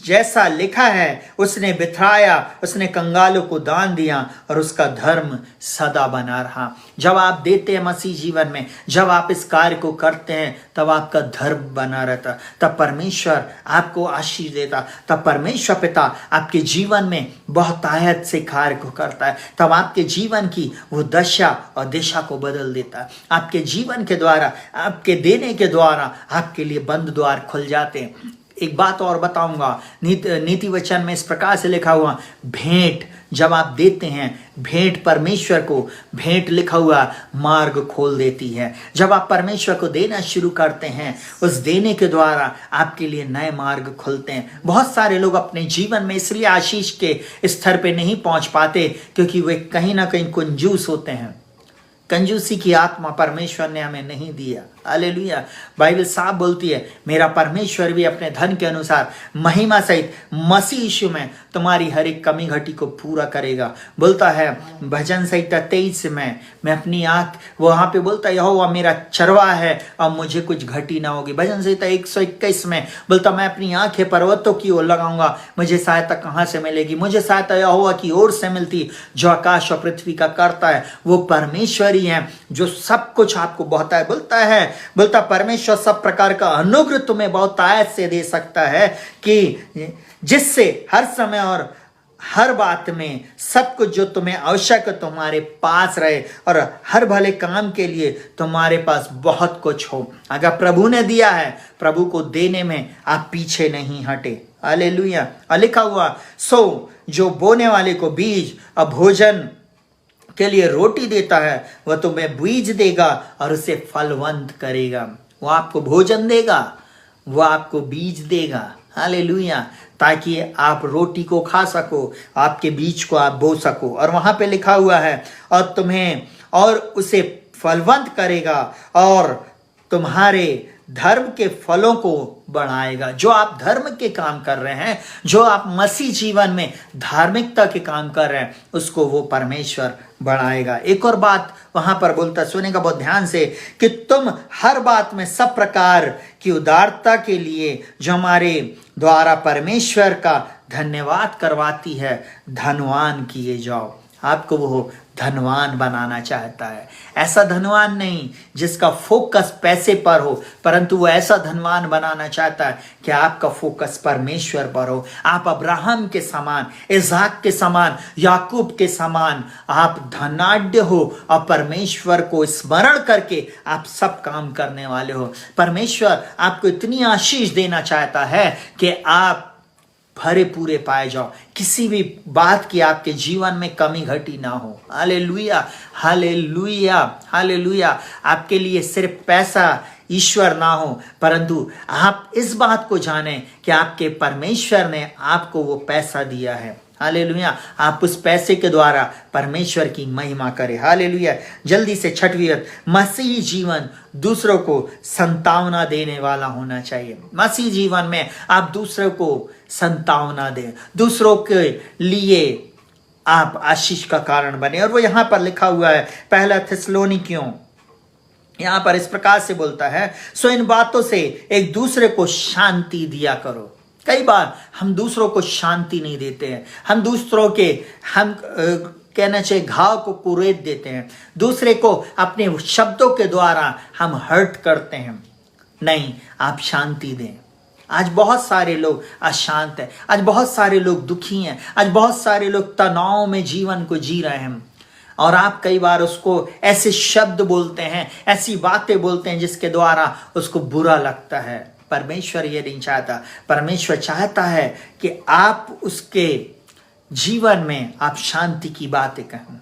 जैसा लिखा है, उसने बिथराया, उसने कंगालों को दान दिया, और उसका धर्म सदा बना रहा। जब आप देते हैं मसीह जीवन में, जब आप इस कार्य को करते हैं, तब आपका धर्म बना रहता। तब परमेश्वर आपको आशीष देता। तब परमेश्वर पिता आपके जीवन में बहुत आयत से कार्य को करता है। तब आपके जीवन की वो दशा और दिशा को बदल देता है। आपके जीवन के द्वारा, आपके देने के द्वारा आपके लिए बंद द्वार खुल जाते हैं। एक बात और बताऊंगा, नीति वचन में इस प्रकार से लिखा हुआ, भेंट जब आप देते हैं, भेंट परमेश्वर को, भेंट लिखा हुआ मार्ग खोल देती है। जब आप परमेश्वर को देना शुरू करते हैं, उस देने के द्वारा आपके लिए नए मार्ग खुलते हैं। बहुत सारे लोग अपने जीवन में इसलिए आशीष के स्तर पे नहीं पहुंच पाते क्योंकि वे कहीं ना कहीं कंजूस होते हैं। कंजूसी की आत्मा परमेश्वर ने हमें नहीं दिया। हालेलुया। बाइबल साफ बोलती है, मेरा परमेश्वर भी अपने धन के अनुसार महिमा सहित मसीह यीशु में तुम्हारी हर एक कमी घटी को पूरा करेगा। बोलता है भजन संहिता 23 में, मैं अपनी आंख, वहां पे बोलता है, यहोवा मेरा चरवाहा है और मुझे कुछ घटी ना होगी। भजन संहिता 121 में बोलता, मैं अपनी आंखें पर्वतों की ओर लगाऊंगा, मुझे सहायता कहां से मिलेगी? मुझे सहायता यहोवा की ओर से मिलती, जो आकाश और पृथ्वी का करता है। वो परमेश्वर ही है जो सब कुछ आपको बोलता परमेश्वर सब प्रकार का अनुग्रह तुम्हें बहुतायत से दे सकता है, कि जिससे हर समय और हर बात में सब कुछ जो तुम्हें आवश्यक है तुम्हारे पास रहे, और हर भले काम के लिए तुम्हारे पास बहुत कुछ हो। अगर प्रभु ने दिया है, प्रभु को देने में आप पीछे नहीं हटे। हालेलुया। और लिखा हुआ, सो जो बोने वाले को बीज और भोजन के लिए रोटी देता है, वह तुम्हें बीज देगा और उसे फलवंत करेगा। वो आपको भोजन देगा, वो आपको बीज देगा। हालेलुया। ताकि आप रोटी को खा सको, आपके बीज को आप बो सको। और वहां पे लिखा हुआ है, और तुम्हें और उसे फलवंत करेगा और तुम्हारे धर्म के फलों को बढ़ाएगा। जो आप धर्म के काम कर रहे हैं, जो आप मसीह जीवन में धार्मिकता के काम कर रहे हैं, उसको वो परमेश्वर बढ़ाएगा। एक और बात वहां पर बोलता, सुनेगा बहुत ध्यान से, कि तुम हर बात में सब प्रकार की उदारता के लिए जो हमारे द्वारा परमेश्वर का धन्यवाद करवाती है, धनवान किए जाओ। आपको वो धनवान बनाना चाहता है। ऐसा धनवान नहीं जिसका फोकस पैसे पर हो, परंतु वो ऐसा धनवान बनाना चाहता है कि आपका फोकस परमेश्वर पर हो। आप अब्राहम के समान, इसाक के समान, याकूब के समान आप धनाढ्य हो और परमेश्वर को स्मरण करके आप सब काम करने वाले हो। परमेश्वर आपको इतनी आशीष देना चाहता है कि आप भरे पूरे पाए जाओ, किसी भी बात की आपके जीवन में कमी घटी ना हो। Hallelujah, hallelujah, hallelujah. आपके लिए सिर्फ पैसा ईश्वर ना हो, परंतु आप इस बात को जानें कि आपके परमेश्वर ने आपको वो पैसा दिया है। हालेलुया। आप उस पैसे के द्वारा परमेश्वर की महिमा करें। हालेलुया। जल्दी से छठवीं बात, मसीही जीवन दूसरों को संतावना देने वाला होना चाहिए। मसीही जीवन में आप दूसरों को संतावना दें, दूसरों के लिए आप आशीष का कारण बने। और वो यहां पर लिखा हुआ है, पहला थिस्सलुनीकियों यहां पर इस प्रकार से बोलता है, सो इन बातों से एक दूसरे को शांति दिया करो। कई बार हम दूसरों को शांति नहीं देते हैं, हम दूसरों के कहना चाहिए घाव को कुरेद देते हैं, दूसरे को अपने शब्दों के द्वारा हम हर्ट करते हैं। नहीं, आप शांति दें। आज बहुत सारे लोग अशांत हैं, आज बहुत सारे लोग दुखी हैं, आज बहुत सारे लोग तनाव में जीवन को जी रहे हैं, और आप कई बार उसको ऐसे शब्द बोलते हैं, ऐसी बातें बोलते हैं जिसके द्वारा उसको बुरा लगता है। परमेश्वर ये नहीं चाहता। परमेश्वर चाहता है कि आप उसके जीवन में आप शांति की बातें कहें,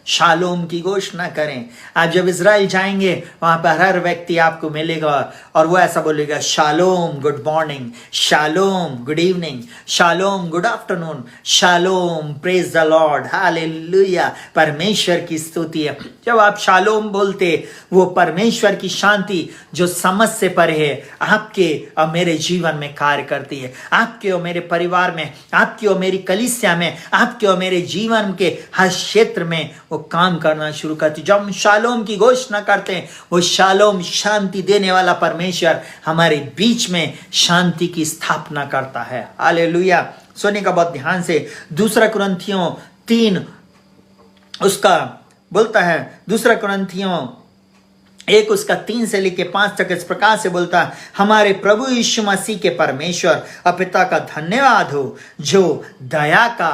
शालोम की घोषणा करें। आप जब इजराइल जाएंगे, वहां पर हर व्यक्ति आपको मिलेगा और वो ऐसा बोलेगा, shalom good morning, shalom good evening, shalom good afternoon, shalom praise the Lord, hallelujah. परमेश्वर की स्तुति है। जब आप शालोम बोलते, वो परमेश्वर की शांति जो समझ से परे है, आपके और मेरे जीवन में कार्य करती है, आपके और मेरे परिवार में, आपकी और मेरी कलीसिया में, आपके और मेरे जीवन के हर क्षेत्र में वो काम करना शुरू करती। जब हम शालोम की घोषणा करते हैं, वो शालोम शांति देने वाला परमेश्वर हमारे बीच में शांति की स्थापना करता है। हालेलुया। सुनिए का बहुत ध्यान से, दूसरा कुरिन्थियों 3 उसका बोलता है, दूसरा कुरिन्थियों 1 उसका 3 से लेके 5 तक इस प्रकार से बोलता है, हमारे प्रभु यीशु मसीह के परमेश्वर और पिता का धन्यवाद हो, जो दया का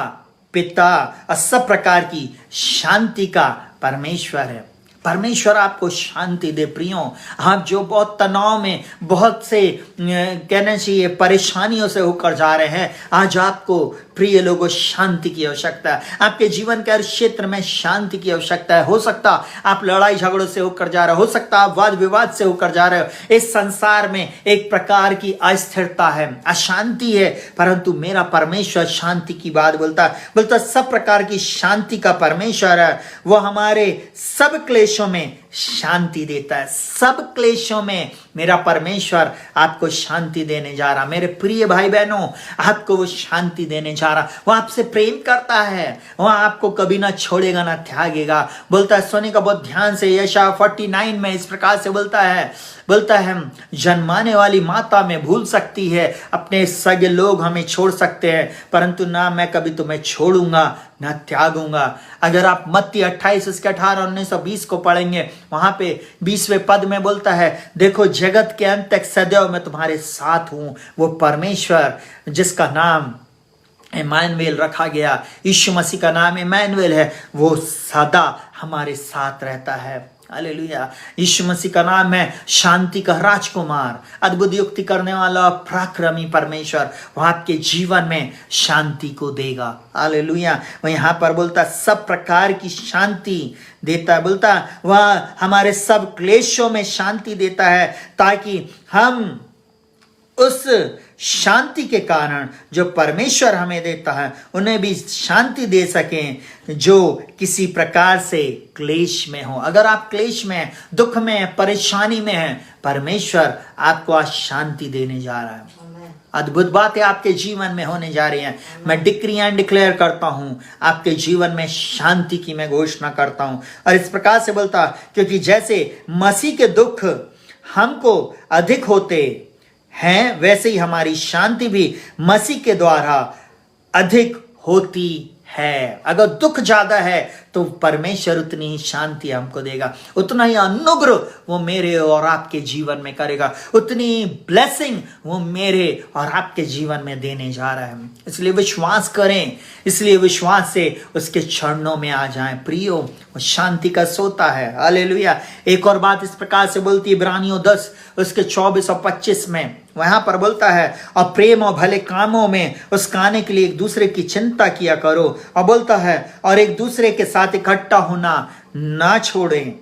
पिता और सब प्रकार की शांति का परमेश्वर है। परमेश्वर आपको शांति दे। प्रियो, आप जो बहुत तनाव में, बहुत से कहना चाहिए परेशानियों से होकर जा रहे हैं, आज आपको प्रिय लोगों शांति की आवश्यकता है। आपके जीवन के हर क्षेत्र में शांति की आवश्यकता है। हो सकता आप लड़ाई झगड़ों से होकर जा रहे हो सकता आप वाद विवाद से होकर जा रहे हो। इस संसार में एक प्रकार की अस्थिरता है, अशांति है, परंतु मेरा परमेश्वर शांति की बात बोलता सब प्रकार की शांति का परमेश्वर है। वो हमारे सब क्लेशों में शांति देता है। सब क्लेशों में मेरा परमेश्वर आपको शांति देने जा रहा। मेरे प्रिय भाई बहनों, आपको वो शांति देने जा रहा। वो आपसे प्रेम करता है, वो आपको कभी ना छोड़ेगा ना त्यागेगा। बोलता है, सोने का बहुत ध्यान से, यशायाह 49 में इस प्रकार से बोलता है, जन्माने वाली माता में भूल सकती है, अपने सगे लोग हमें छोड़ सकते हैं, परंतु ना मैं कभी तुम्हें छोड़ूंगा ना त्यागूंगा। अगर आप मत्ती 28 उसके 18, 19 और 20 को पढ़ेंगे, वहां पे 20वें पद में बोलता है, देखो जगत के अंत तक सदैव मैं तुम्हारे साथ हूं। वो परमेश्वर जिसका नाम इमानुएल रखा गया। यीशु मसीह का नाम इमानुएल है, वो सदा हमारे साथ रहता है। हालेलुया। यीशु मसीह का नाम है शांति का राजकुमार, अद्भुत युक्ति करने वाला पराक्रमी परमेश्वर। वो आपके जीवन में शांति को देगा। हालेलुया। वो यहाँ पर बोलता सब प्रकार की शांति देता है, बोलता वह हमारे सब क्लेशों में शांति देता है, ताकि हम उस शांति के कारण जो परमेश्वर हमें देता है उन्हें भी शांति दे सकें जो किसी प्रकार से क्लेश में हो। अगर आप क्लेश में हैं, दुख में हैं, परेशानी में हैं, परमेश्वर आपको आज शांति देने जा रहा है। अद्भुत बातें आपके जीवन में होने जा रही हैं। मैं डिक्री एंड डिक्लेयर करता हूं, आपके जीवन में शांति की मैं घोषणा करता हूं। और इस प्रकार से बोलता, क्योंकि जैसे मसीह के दुख हमको अधिक होते हैं, वैसे ही हमारी शांति भी मसीह के द्वारा अधिक होती है। अगर दुख ज्यादा है तो परमेश्वर उतनी ही शांति हमको देगा, उतना ही अनुग्रह वो मेरे और आपके जीवन में करेगा, उतनी ब्लेसिंग वो मेरे और आपके जीवन में देने जा रहा है। इसलिए विश्वास करें, इसलिए विश्वास से उसके चरणों में आ जाएं। प्रियो, वो शांति का सोता है। हालेलुया। एक और बात इस प्रकार से बोलती है इब्रानियों 10 उसके 24 और 25 में, वहां पर बोलता है और प्रेम और भले कामों में उसका आने के लिए एक दूसरे की चिंता किया करो। और बोलता है और एक दूसरे के साथ इकट्ठा होना ना छोड़ें,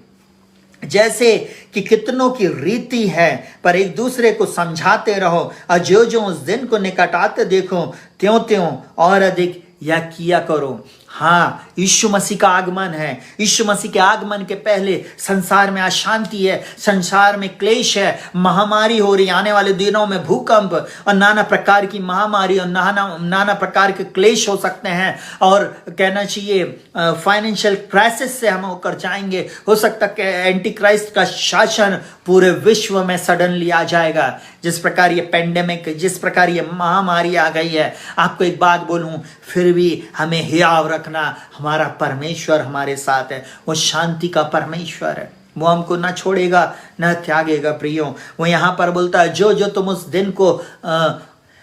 जैसे कि कितनों की रीति है, पर एक दूसरे को समझाते रहो। और जो जो उस दिन को निकट आते देखो, त्यों त्यों और अधिक या किया करो। हाँ, यीशु मसीह का आगमन है। यीशु मसीह के आगमन के पहले संसार में अशांति है, संसार में क्लेश है, महामारी हो रही। आने वाले दिनों में भूकंप और नाना प्रकार की महामारी और नाना प्रकार के क्लेश हो सकते हैं। और कहना चाहिए फाइनेंशियल क्राइसिस से हम होकर जाएंगे। हो सकता है एंटी क्राइस्ट का शासन पूरे विश्व में सडनली आ जाएगा। जिस प्रकार ये पेंडेमिक, जिस प्रकार ये महामारी आ गई है, आपको एक बात बोलूं, फिर भी हमें हियाव रखना। हमारा परमेश्वर हमारे साथ है, वो शांति का परमेश्वर है, वो हमको ना छोड़ेगा ना त्यागेगा। प्रियो, वो यहाँ पर बोलता है जो जो तुम उस दिन को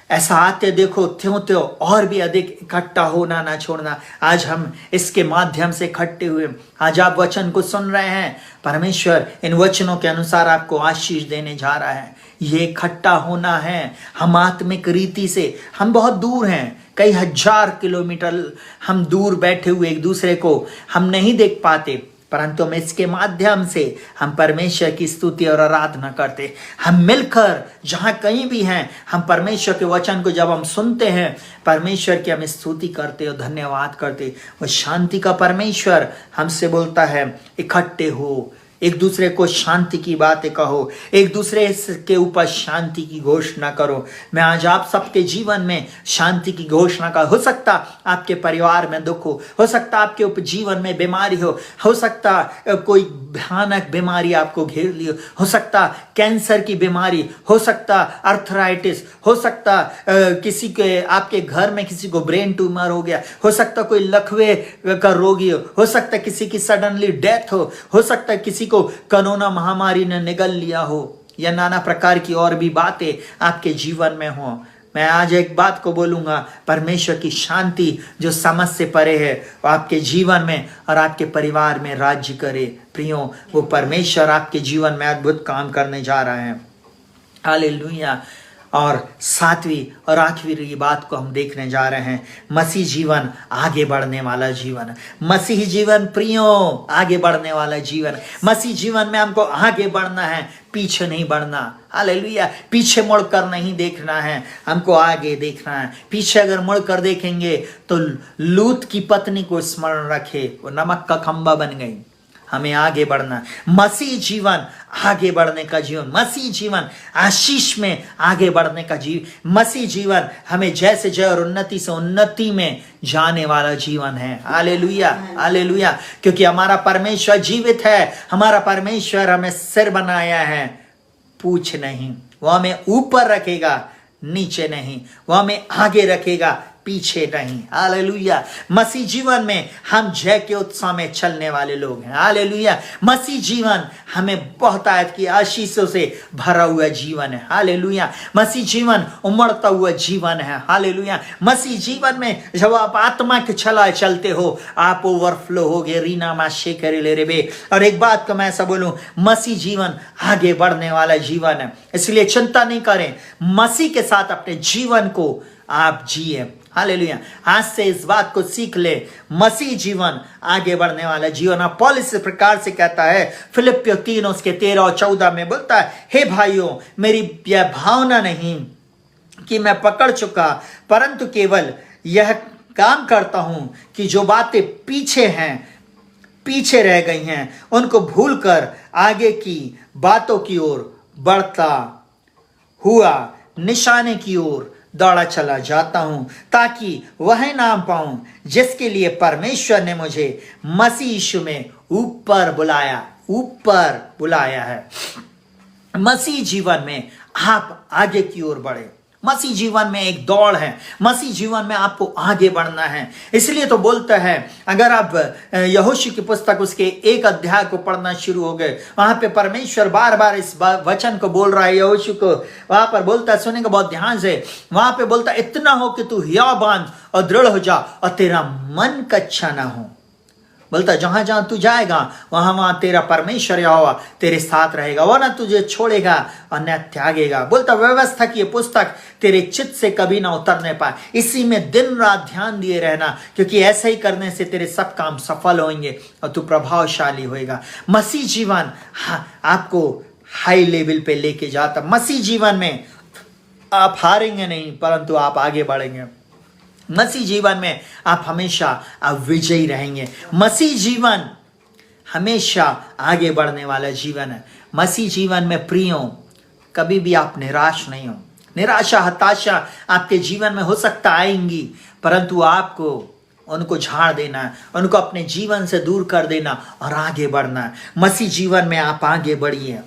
ऐसा आते देखो, त्यों त्यों और भी अधिक इकट्ठा होना ना छोड़ना। आज हम इसके माध्यम से इकट्ठे हुए, आज आप वचन को सुन रहे हैं, परमेश्वर इन वचनों के अनुसार आपको आशीष देने जा रहा है। ये इकट्ठा होना है। हम आत्मिक रीति से हम बहुत दूर हैं, कई हजार किलोमीटर हम दूर बैठे हुए एक दूसरे को हम नहीं देख पाते, परंतु हम इसके माध्यम से हम परमेश्वर की स्तुति और आराधना करते। हम मिलकर जहां कहीं भी हैं, हम परमेश्वर के वचन को जब हम सुनते हैं, परमेश्वर की हम स्तुति करते और धन्यवाद करते। वो शांति का परमेश्वर हमसे बोलता है इकट्ठे हो, एक दूसरे को शांति की बातें कहो, एक दूसरे के ऊपर शांति की घोषणा करो। मैं आज आप सबके जीवन में शांति की घोषणा कर। हो सकता आपके परिवार में दुख हो सकता आपके ऊपर जीवन में बीमारी हो सकता कोई भयानक बीमारी आपको घेर ली हो सकता कैंसर की बीमारी, हो सकता अर्थराइटिस, हो सकता किसी के आपके घर में किसी को ब्रेन ट्यूमर हो गया, हो सकता कोई लकवे का रोगी हो सकता किसी की सडनली डेथ हो सकता किसी को कोरोना महामारी ने निगल लिया हो, या नाना प्रकार की और भी बातें आपके जीवन में हो। मैं आज एक बात को बोलूंगा, परमेश्वर की शांति जो समझ से परे है वो आपके जीवन में और आपके परिवार में राज्य करे। प्रियो, वो परमेश्वर आपके जीवन में अद्भुत काम करने जा रहा है। हालेलुया। और सातवीं और आखिरी बात को हम देखने जा रहे हैं, मसीह जीवन आगे बढ़ने वाला जीवन। मसीह जीवन प्रियो आगे बढ़ने वाला जीवन। मसीह जीवन में हमको आगे बढ़ना है, पीछे नहीं बढ़ना। हालेलुया। पीछे मुड़कर नहीं देखना है, हमको आगे देखना है। पीछे अगर मुड़कर देखेंगे तो लूत की पत्नी को स्मरण रखे, वो नमक का खंबा बन गई। हमें आगे बढ़ना, मसीह जीवन आगे बढ़ने का जीवन, मसीह जीवन आशीष में आगे बढ़ने का जीवन, मसीह जीवन हमें जैसे जय और उन्नति से उन्नति में जाने वाला जीवन है। Hallelujah, hallelujah. क्योंकि हमारा परमेश्वर जीवित है, हमारा परमेश्वर हमें सिर बनाया है, पूछ नहीं। वो हमें ऊपर रखेगा, नीचे नहीं। वो हमें आगे रखेगा, पीछे नहीं। हालेलुया। मसीह जीवन में हम जय के उत्साह में चलने वाले लोग हैं। हालेलुया। मसीह जीवन हमें बहुत आयत की आशीषों से भरा हुआ जीवन है। हालेलुया। मसीह जीवन उमड़ता हुआ जीवन है। हालेलुया। मसीह जीवन में जब आप आत्मा के छलाए चलते हो, आप ओवरफ्लो हो गए। रीना माशे करे ले रे बे। और एक बात तो मैं ऐसा बोलूं, मसीह जीवन आगे बढ़ने वाला जीवन है, इसलिए चिंता नहीं करें। मसीह के साथ अपने जीवन को आप जिए। हालेलुया। आज से इस बात को सीख ले, मसीह जीवन आगे बढ़ने वाला जीवन। अब पौलुस इस प्रकार से कहता है, फिलिप्पियों 3 उसके 13 और 14 में बोलता है, हे भाइयों, मेरी यह भावना नहीं कि मैं पकड़ चुका, परंतु केवल यह काम करता हूं कि जो बातें पीछे रह गई हैं, उनको भूलकर आगे की बातों की ओर बढ़ता हुआ निशाने की ओर दौड़ा चला जाता हूं, ताकि वह नाम पाऊं जिसके लिए परमेश्वर ने मुझे मसीह यीशु में ऊपर बुलाया है। मसीह जीवन में आप आगे की ओर बढ़े। मसीह जीवन में एक दौड़ है। मसीह जीवन में आपको आगे बढ़ना है। इसलिए तो बोलता है, अगर आप यहोशू की पुस्तक उसके 1 अध्याय को पढ़ना शुरू हो गए, वहां पे परमेश्वर बार बार इस वचन को बोल रहा है यहोशू को। वहां पर बोलता है, सुनेगा बहुत ध्यान से, वहां पे बोलता है, इतना हो कि तू हिया बांध और दृढ़ हो जा और तेरा मन कच्चा ना हो। बोलता जहां जहां तू जाएगा वहां वहां तेरा परमेश्वर यहोवा तेरे साथ रहेगा, वह ना तुझे छोड़ेगा और न त्यागेगा। बोलता व्यवस्था की पुस्तक तेरे चित्त से कभी ना उतरने पाए, इसी में दिन रात ध्यान दिए रहना, क्योंकि ऐसे ही करने से तेरे सब काम सफल होंगे और तू प्रभावशाली होएगा। मसीह जीवन आपको हाई लेवल पे लेके जाता। मसीह जीवन में आप हारेंगे नहीं, परंतु आप आगे बढ़ेंगे। मसीह जीवन में आप हमेशा विजयी रहेंगे। मसीह जीवन हमेशा आगे बढ़ने वाला जीवन है। मसीह जीवन में प्रियो, कभी भी आप निराश नहीं हो। निराशा, हताशा आपके जीवन में हो सकता आएंगी, परंतु आपको उनको झाड़ देना है, उनको अपने जीवन से दूर कर देना और आगे बढ़ना है। मसीह जीवन में आप आगे बढ़िए।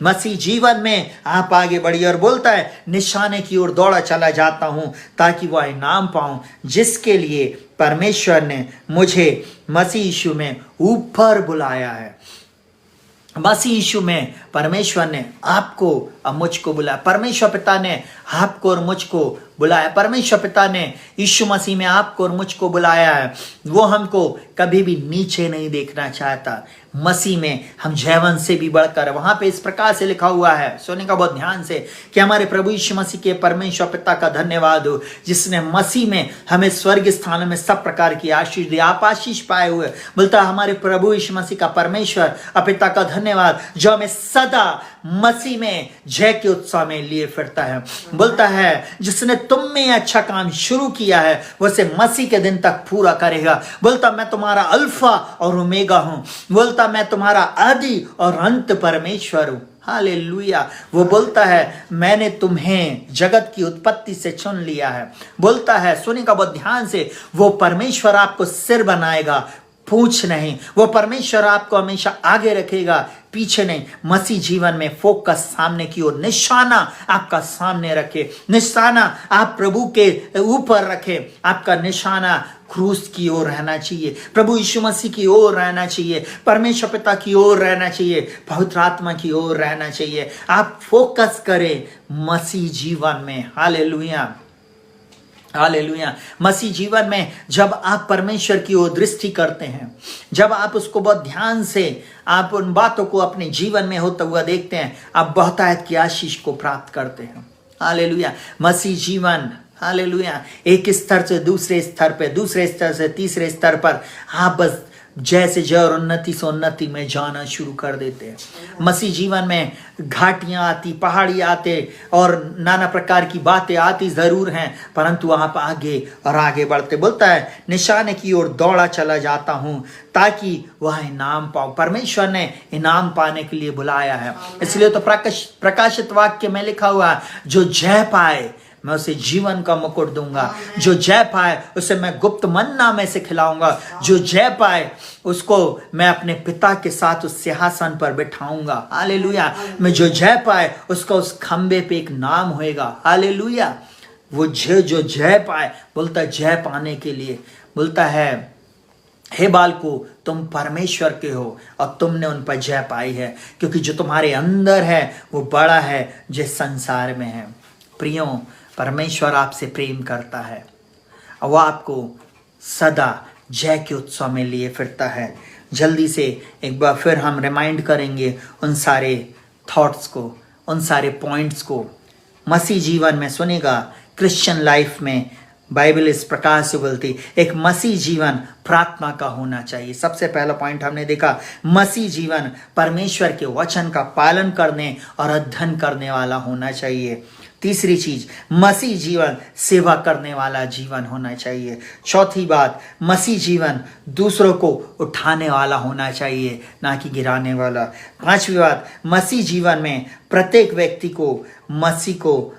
मसीह जीवन में आप आगे बढ़िए। और बोलता है, निशाने की ओर दौड़ा चला जाता हूं, ताकि वह इनाम पाऊं जिसके लिए परमेश्वर ने मुझे मसीह यीशु में ऊपर बुलाया है। मसीह यीशु में परमेश्वर ने आपको और मुझको बुलाया। परमेश्वर पिता ने आपको और मुझको बुलाया। परमेश्वर पिता ने यीशु मसीह में आपको और मुझको बुलाया है। वो हमको कभी भी नीचे नहीं देखना चाहता। मसीह में हम जयवंत से भी बढ़कर, वहां पे इस प्रकार से लिखा हुआ है, सुने का बहुत ध्यान से, कि हमारे प्रभु यीशु मसीह के परमेश्वर पिता का धन्यवाद हो, जिसने मसीह में हमें स्वर्ग स्थानों में सब प्रकार की आशीष दी। आप आशीष पाए हुए। बोलता है हमारे प्रभु यीशु मसीह का परमेश्वर और पिता का धन्यवाद, जो हमें सदा मसीह में जय के उत्साह में लिए फिरता है। बोलता है जिसने तुम में अच्छा काम शुरू किया है, वो उसे मसीह के दिन तक पूरा करेगा। बोलता मैं तुम्हारा अल्फा और ओमेगा हूं। बोलता मैं तुम्हारा आदि और अंत परमेश्वर हूं। हालेलुया। वो बोलता है मैंने तुम्हें जगत की उत्पत्ति से चुन लिया है। बोलता है, सुनेगा बहुत ध्यान से, वो परमेश्वर आपको सिर बनाएगा, पूछ नहीं। वो परमेश्वर आपको हमेशा आगे रखेगा, पीछे नहीं। मसीह जीवन में फोकस सामने की ओर, निशाना आपका सामने रखे, निशाना आप प्रभु के ऊपर रखे। आपका निशाना क्रूस की ओर रहना चाहिए, प्रभु यीशु मसीह की ओर रहना चाहिए, परमेश्वर पिता की ओर रहना चाहिए, पवित्र आत्मा की ओर रहना चाहिए। आप फोकस करें मसीह जीवन में। Hallelujah, hallelujah. मसीह जीवन में जब आप परमेश्वर की ओर दृष्टि करते हैं, जब आप उसको बहुत ध्यान से, आप उन बातों को अपने जीवन में होता हुआ देखते हैं, आप बहुतायत की आशीष को प्राप्त करते हैं। हालेलुया। मसीह जीवन, हालेलुया, एक स्तर से दूसरे स्तर पे, दूसरे स्तर से तीसरे स्तर पर आप बस जैसे जय और उन्नति से उन्नति में जाना शुरू कर देते हैं। मसीह जीवन में घाटियां आती, पहाड़ियां आते और नाना प्रकार की बातें आती जरूर हैं, परंतु आप आगे और आगे बढ़ते। बोलता है निशाने की ओर दौड़ा चला जाता हूं, ताकि वह इनाम पाऊं। परमेश्वर ने इनाम पाने के लिए बुलाया है। इसलिए तो प्रकाशित वाक्य में लिखा हुआ है, जो जय पाए मैं उसे जीवन का मुकुट दूंगा। जो जय पाए उसे मैं गुप्त मन्ना में से खिलाऊंगा। जो जय पाए उसको मैं अपने पिता के साथ उस सिंहासन पर बिठाऊंगा। हालेलुया। मैं जो जय पाए उसका उस खंबे पे एक नाम होएगा। हालेलुया। वो जो जय पाए, बोलता है जय पाने के लिए बोलता है हे बालको तुम परमेश्वर के हो और तुमने उन पर जय पाई है, क्योंकि जो तुम्हारे अंदर है वो बड़ा है जो संसार में है। प्रियो, परमेश्वर आपसे प्रेम करता है और वो आपको सदा जय के उत्सव में लिए फिरता है। जल्दी से एक बार फिर हम रिमाइंड करेंगे उन सारे थॉट्स को, उन सारे पॉइंट्स को। मसीह जीवन में सुनेगा, क्रिश्चियन लाइफ में बाइबल इस प्रकार से बोलती, एक मसीह जीवन प्रार्थना का होना चाहिए। सबसे पहला पॉइंट हमने देखा, मसीह जीवन परमेश्वर के वचन का पालन करने और अध्ययन करने वाला होना चाहिए। तीसरी चीज, मसीह जीवन सेवा करने वाला जीवन होना चाहिए। चौथी बात, मसीह जीवन दूसरों को उठाने वाला होना चाहिए, ना कि गिराने वाला। पांचवी बात, मसीह जीवन में प्रत्येक व्यक्ति को मसीह को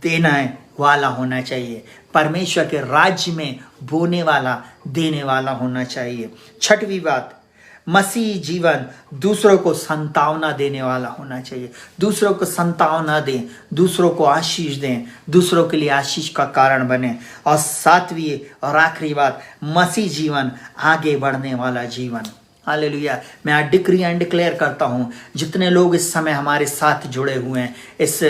देना वाला होना चाहिए, परमेश्वर के राज्य में बोने वाला, देने वाला होना चाहिए। छठवीं बात, मसीह जीवन दूसरों को संतावना देने वाला होना चाहिए, दूसरों को संतावना दें, दूसरों को आशीष दें, दूसरों के लिए आशीष का कारण बने। और सातवीं और आखिरी बात, मसीह जीवन आगे बढ़ने वाला जीवन। हालेलुया। मैं आज डिक्री एंड डिक्लेयर करता हूँ, जितने लोग इस समय हमारे साथ जुड़े हुए हैं इस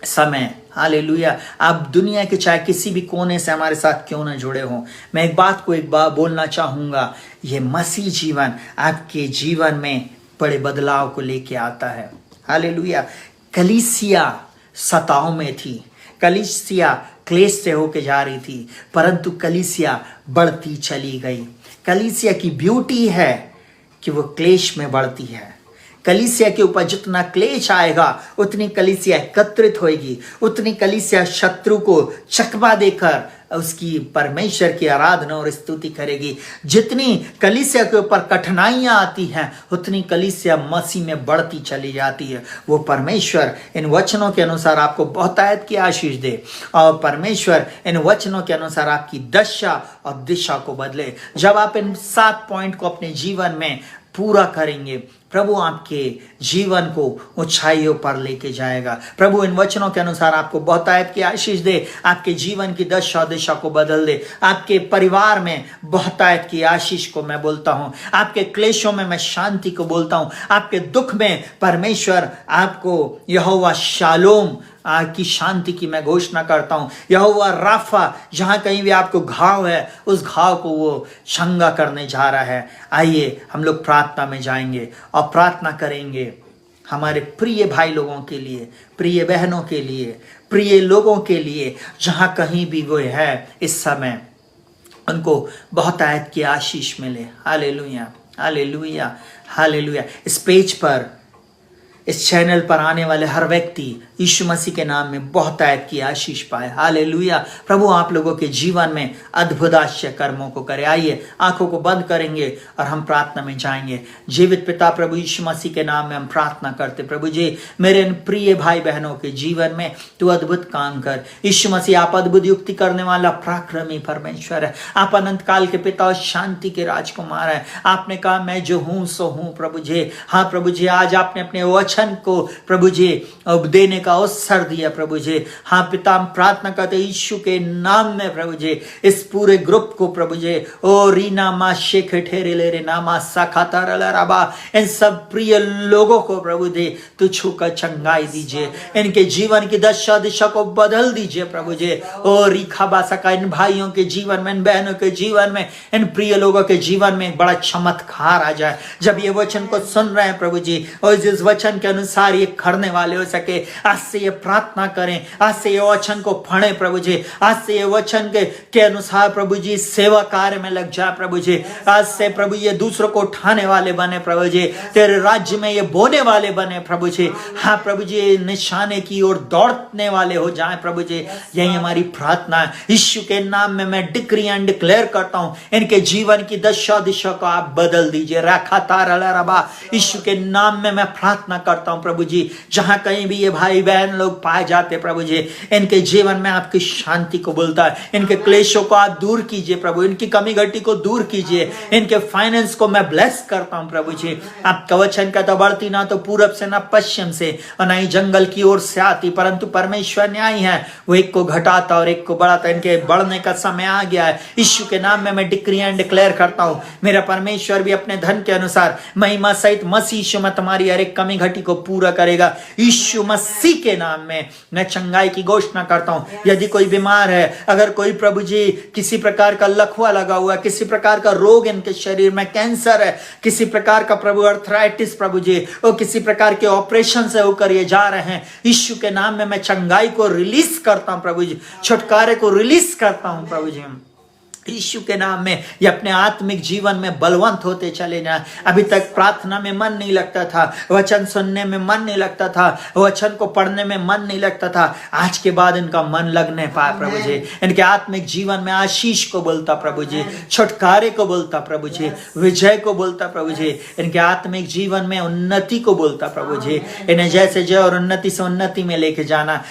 समय, हालेलुया, आप दुनिया के चाहे किसी भी कोने से हमारे साथ क्यों ना जुड़े हों, मैं एक बार बोलना चाहूँगा, ये मसीह जीवन आपके जीवन में बड़े बदलाव को लेके आता है। हालेलुया। कलीसिया सताओं में थी, कलीसिया क्लेश से होके जा रही थी, परंतु कलीसिया बढ़ती चली गई। कलीसिया की ब्यूटी है कि वो क्लेश में बढ़ती है। कलीसिया के ऊपर जितना क्लेश आएगा उतनी कलीसिया एकत्रित होएगी, उतनी कलीसिया शत्रु को चकमा देकर उसकी परमेश्वर की आराधना और स्तुति करेगी। जितनी कलीसिया के ऊपर कठिनाइयां आती हैं उतनी कलीसिया मसीह में बढ़ती चली जाती है। वो परमेश्वर इन वचनों के अनुसार आपको बहुतायत की आशीष दे और परमेश्वर इन वचनों के अनुसार आपकी दशा और दिशा को बदले। जब आप इन 7 पॉइंट को अपने जीवन में पूरा करेंगे, प्रभु आपके जीवन को ऊंचाइयों पर लेके जाएगा। प्रभु इन वचनों के अनुसार आपको बहुतायत की आशीष दे, आपके जीवन की दशा दिशा को बदल दे। आपके परिवार में बहुतायत की आशीष को मैं बोलता हूँ, आपके क्लेशों में मैं शांति को बोलता हूँ, आपके दुख में परमेश्वर आपको यहोवा शालोम की शांति की मैं घोषणा करता हूँ। यहोवा राफा, जहां कहीं भी आपको घाव है उस घाव को वो चंगा करने जा रहा है। आइए हम लोग प्रार्थना में जाएंगे और प्रार्थना करेंगे हमारे प्रिय भाई लोगों के लिए, प्रिय बहनों के लिए, प्रिय लोगों के लिए, जहां कहीं भी वो है इस समय, उनको बहुतायत की आशीष मिले। Hallelujah, hallelujah, hallelujah. इस पेज पर, इस चैनल पर आने वाले हर व्यक्ति यीशु मसीह के नाम में बहुतायत की आशीष पाए। हालेलुया। प्रभु आप लोगों के जीवन में अद्भुत आश्चर्य कर्मों को करे। आइए आंखों को बंद करेंगे और हम प्रार्थना में जाएंगे। जीवित पिता प्रभु यीशु मसीह के नाम में हम प्रार्थना करते। प्रभु जी, मेरे इन प्रिय भाई बहनों के जीवन में तू अद्भुत काम कर। यीशु मसीह आप अद्भुत युक्ति करने वाला पराक्रमी परमेश्वर है। आप अनंत काल के पिता और शांति के राजकुमार है। आपने कहा मैं जो हूं सो हूं। प्रभु जी, हाँ प्रभु जी, आज आपने अपने वचन को प्रभु जी देने का अवसर दिया। प्रभु जी, हाँ पिता, हम प्रार्थना करते यीशु के नाम में प्रभु जी, इस पूरे ग्रुप को प्रभु जी, ओ रीना मा शेख ठेरे ले रे नामा साखाता रबा, इन सब प्रिय लोगों को प्रभु जी तू छूकर चंगाई दीजिए, इनके जीवन की दशा दिशा को बदल दीजिए। प्रभु जी, ओ रीखा बासका, इन भाइयों के जीवन में, इन बहनों के जीवन में, इन प्रिय लोगों के जीवन में बड़ा चमत्कार आ जाए जब ये वचन को सुन रहे हैं प्रभु जी, और जिस वचन के अनुसार ये करने वाले हो सके। आज से ये प्रार्थना करें, आज से ये वचन को पढ़ें प्रभु जी, आज से ये वचन के अनुसार प्रभु जी सेवा कार्य में लग जाए। प्रभु जी, आज से प्रभु ये दूसरों को उठाने वाले बने। प्रभु जी, तेरे राज्य में ये बोने वाले बने। प्रभु जी, हाँ प्रभु जी, निशाने की ओर दौड़ने वाले हो जाए। प्रभु जी, यही हमारी प्रार्थना है। यीशु के नाम में मैं डिक्री एंड डिक्लेयर करता हूं, इनके जीवन की दशा दिशा को आप बदल दीजिए। रखा तारा रबा, यीशु के नाम में मैं प्रार्थना करता हूं प्रभु जी, जहां कहीं भी ये भाई बहन लोग पाए जाते प्रभु जी, इनके जीवन में आपकी शांति को बोलता है, इनके क्लेशों को आप दूर कीजिए प्रभु, इनकी कमी घटी को दूर कीजिए, इनके फाइनेंस को मैं ब्लेस करता हूं प्रभु जी। आपका वचन कहता बढ़ती ना तो पूरब से ना पश्चिम से और ना ही जंगल की ओर से आती, परंतु परमेश्वर न्यायी है, वो एक को घटाता और एक को बढ़ाता। इनके बढ़ने का समय आ गया है। यीशु के नाम में मैं डिक्री एंड डिक्लेयर करता हूं, मेरा परमेश्वर भी अपने धन के अनुसार महिमा सहित मसीह यीशु में तुम्हारी हर एक कमी घटी को पूरा करेगा। यीशु मसीह के नाम में मैं चंगाई की घोषणा करता हूं। यदि कोई बीमार है, अगर कोई प्रभु जी किसी प्रकार का लकवा लगा हुआ है, किसी प्रकार का रोग इनके शरीर में, कैंसर है, किसी प्रकार का प्रभु अर्थराइटिस प्रभु जी, और किसी प्रकार के ऑपरेशन से होकर ये जा रहे हैं, यीशु के नाम में मैं चंगाई को रिलीज करता हूं प्रभु जी, छुटकारे को रिलीज करता हूं प्रभु जी। यीशु के नाम में ये अपने आत्मिक जीवन में बलवंत होते चले जाएं। अभी तक प्रार्थना में मन नहीं लगता था, वचन सुनने में मन नहीं लगता था, वचन को पढ़ने में मन नहीं लगता था, आज के बाद इनका मन लगने पाए प्रभु जी। इनके आत्मिक जीवन में आशीष को बोलता प्रभु जी, छुटकारे को बोलता प्रभु जी, विजय को बोलता प्रभु जी, इनके आत्मिक जीवन में उन्नति को बोलता प्रभु जी। इन्हें जैसे जय और उन्नति से उन्नति में लेके जाना,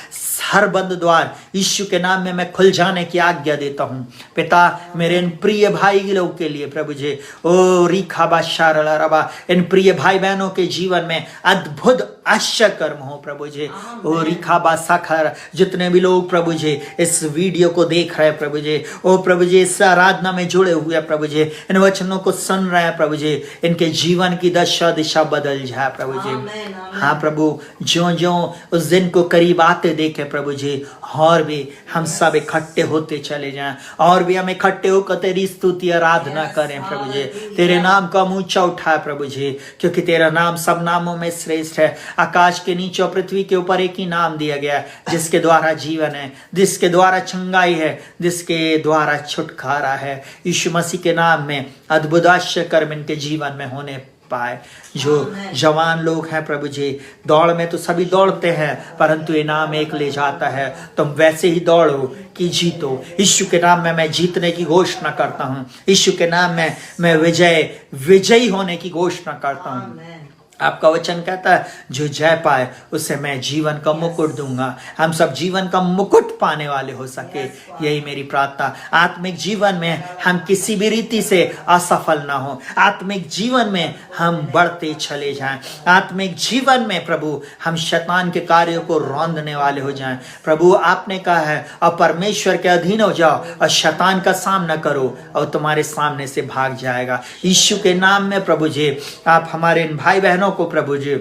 हर बंद द्वार यीशु के नाम में मैं खुल जाने की आज्ञा देता हूं पिता। मेरे इन प्रिय भाई लोग के लिए प्रभु जी, ओ रिखाबा शारला रबा, इन प्रिय भाई बहनों के जीवन में अद्भुत आश्चर्य कर्म हो प्रभु जी। ओ रिखाबा साखर, जितने भी लोग प्रभु जी इस वीडियो को देख रहे हैं प्रभु जी, ओ प्रभु जी इस आराधना में जुड़े हुए प्रभु जी, इन वचनों को सुन रहे हैं प्रभु जी, इनके जीवन की दशा दिशा बदल जाए प्रभु जी। हाँ प्रभु, ज्यों ज्यों उस दिन को करीब आते देखे प्रभु जी, और भी हम सब इकट्ठे होते चले जाएं, और भी हम इकट्ठे होकर तेरी स्तुति आराधना करें प्रभु जी, तेरे नाम का ऊंचा उठाए प्रभु जी, क्योंकि तेरा नाम सब नामों में श्रेष्ठ है। आकाश के नीचे और पृथ्वी के ऊपर एक ही नाम दिया गया है, जिसके द्वारा जीवन है, जिसके द्वारा चंगाई है, जिसके द्वारा छुटकारा है। यीशु मसीह के नाम में अद्भुत आश्चर्य कर्म इनके जीवन में होने पाए। जो जवान लोग हैं प्रभु जी, दौड़ में तो सभी दौड़ते हैं, परंतु इनाम एक ले जाता है, तुम वैसे ही दौड़ो कि जीतो। यीशु के नाम में मैं जीतने की घोषणा करता हूँ, यीशु के नाम में मैं विजयी होने की घोषणा करता हूँ। आपका वचन कहता है जो जय पाए उसे मैं जीवन का मुकुट दूंगा। हम सब जीवन का मुकुट पाने वाले हो सके, यही मेरी प्रार्थना। आत्मिक जीवन में हम किसी भी रीति से असफल ना हो, आत्मिक जीवन में हम बढ़ते चले जाएं, आत्मिक जीवन में प्रभु हम शैतान के कार्यों को रौंदने वाले हो जाएं। प्रभु आपने कहा है और परमेश्वर के अधीन हो जाओ और शैतान का सामना करो और तुम्हारे सामने से भाग जाएगा। यीशु के नाम में प्रभु जी आप हमारे इन भाई बहनों को प्रभु जी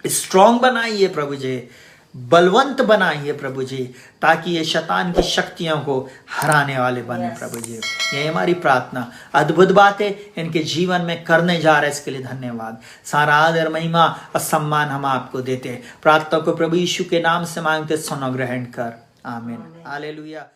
स्ट्रॉन्ग बनाइए प्रभु जी, बलवंत बनाइए प्रभु जी, ताकि ये शैतान की शक्तियों को हराने वाले बने प्रभु जी। ये हमारी प्रार्थना, अद्भुत बातें इनके जीवन में करने जा रहे हैं, इसके लिए धन्यवाद। सारा आदर महिमा और सम्मान हम आपको देते। प्रार्थना को प्रभु यीशु के नाम से मांगते, सुनो ग्रहण कर, आमीन, हालेलुया।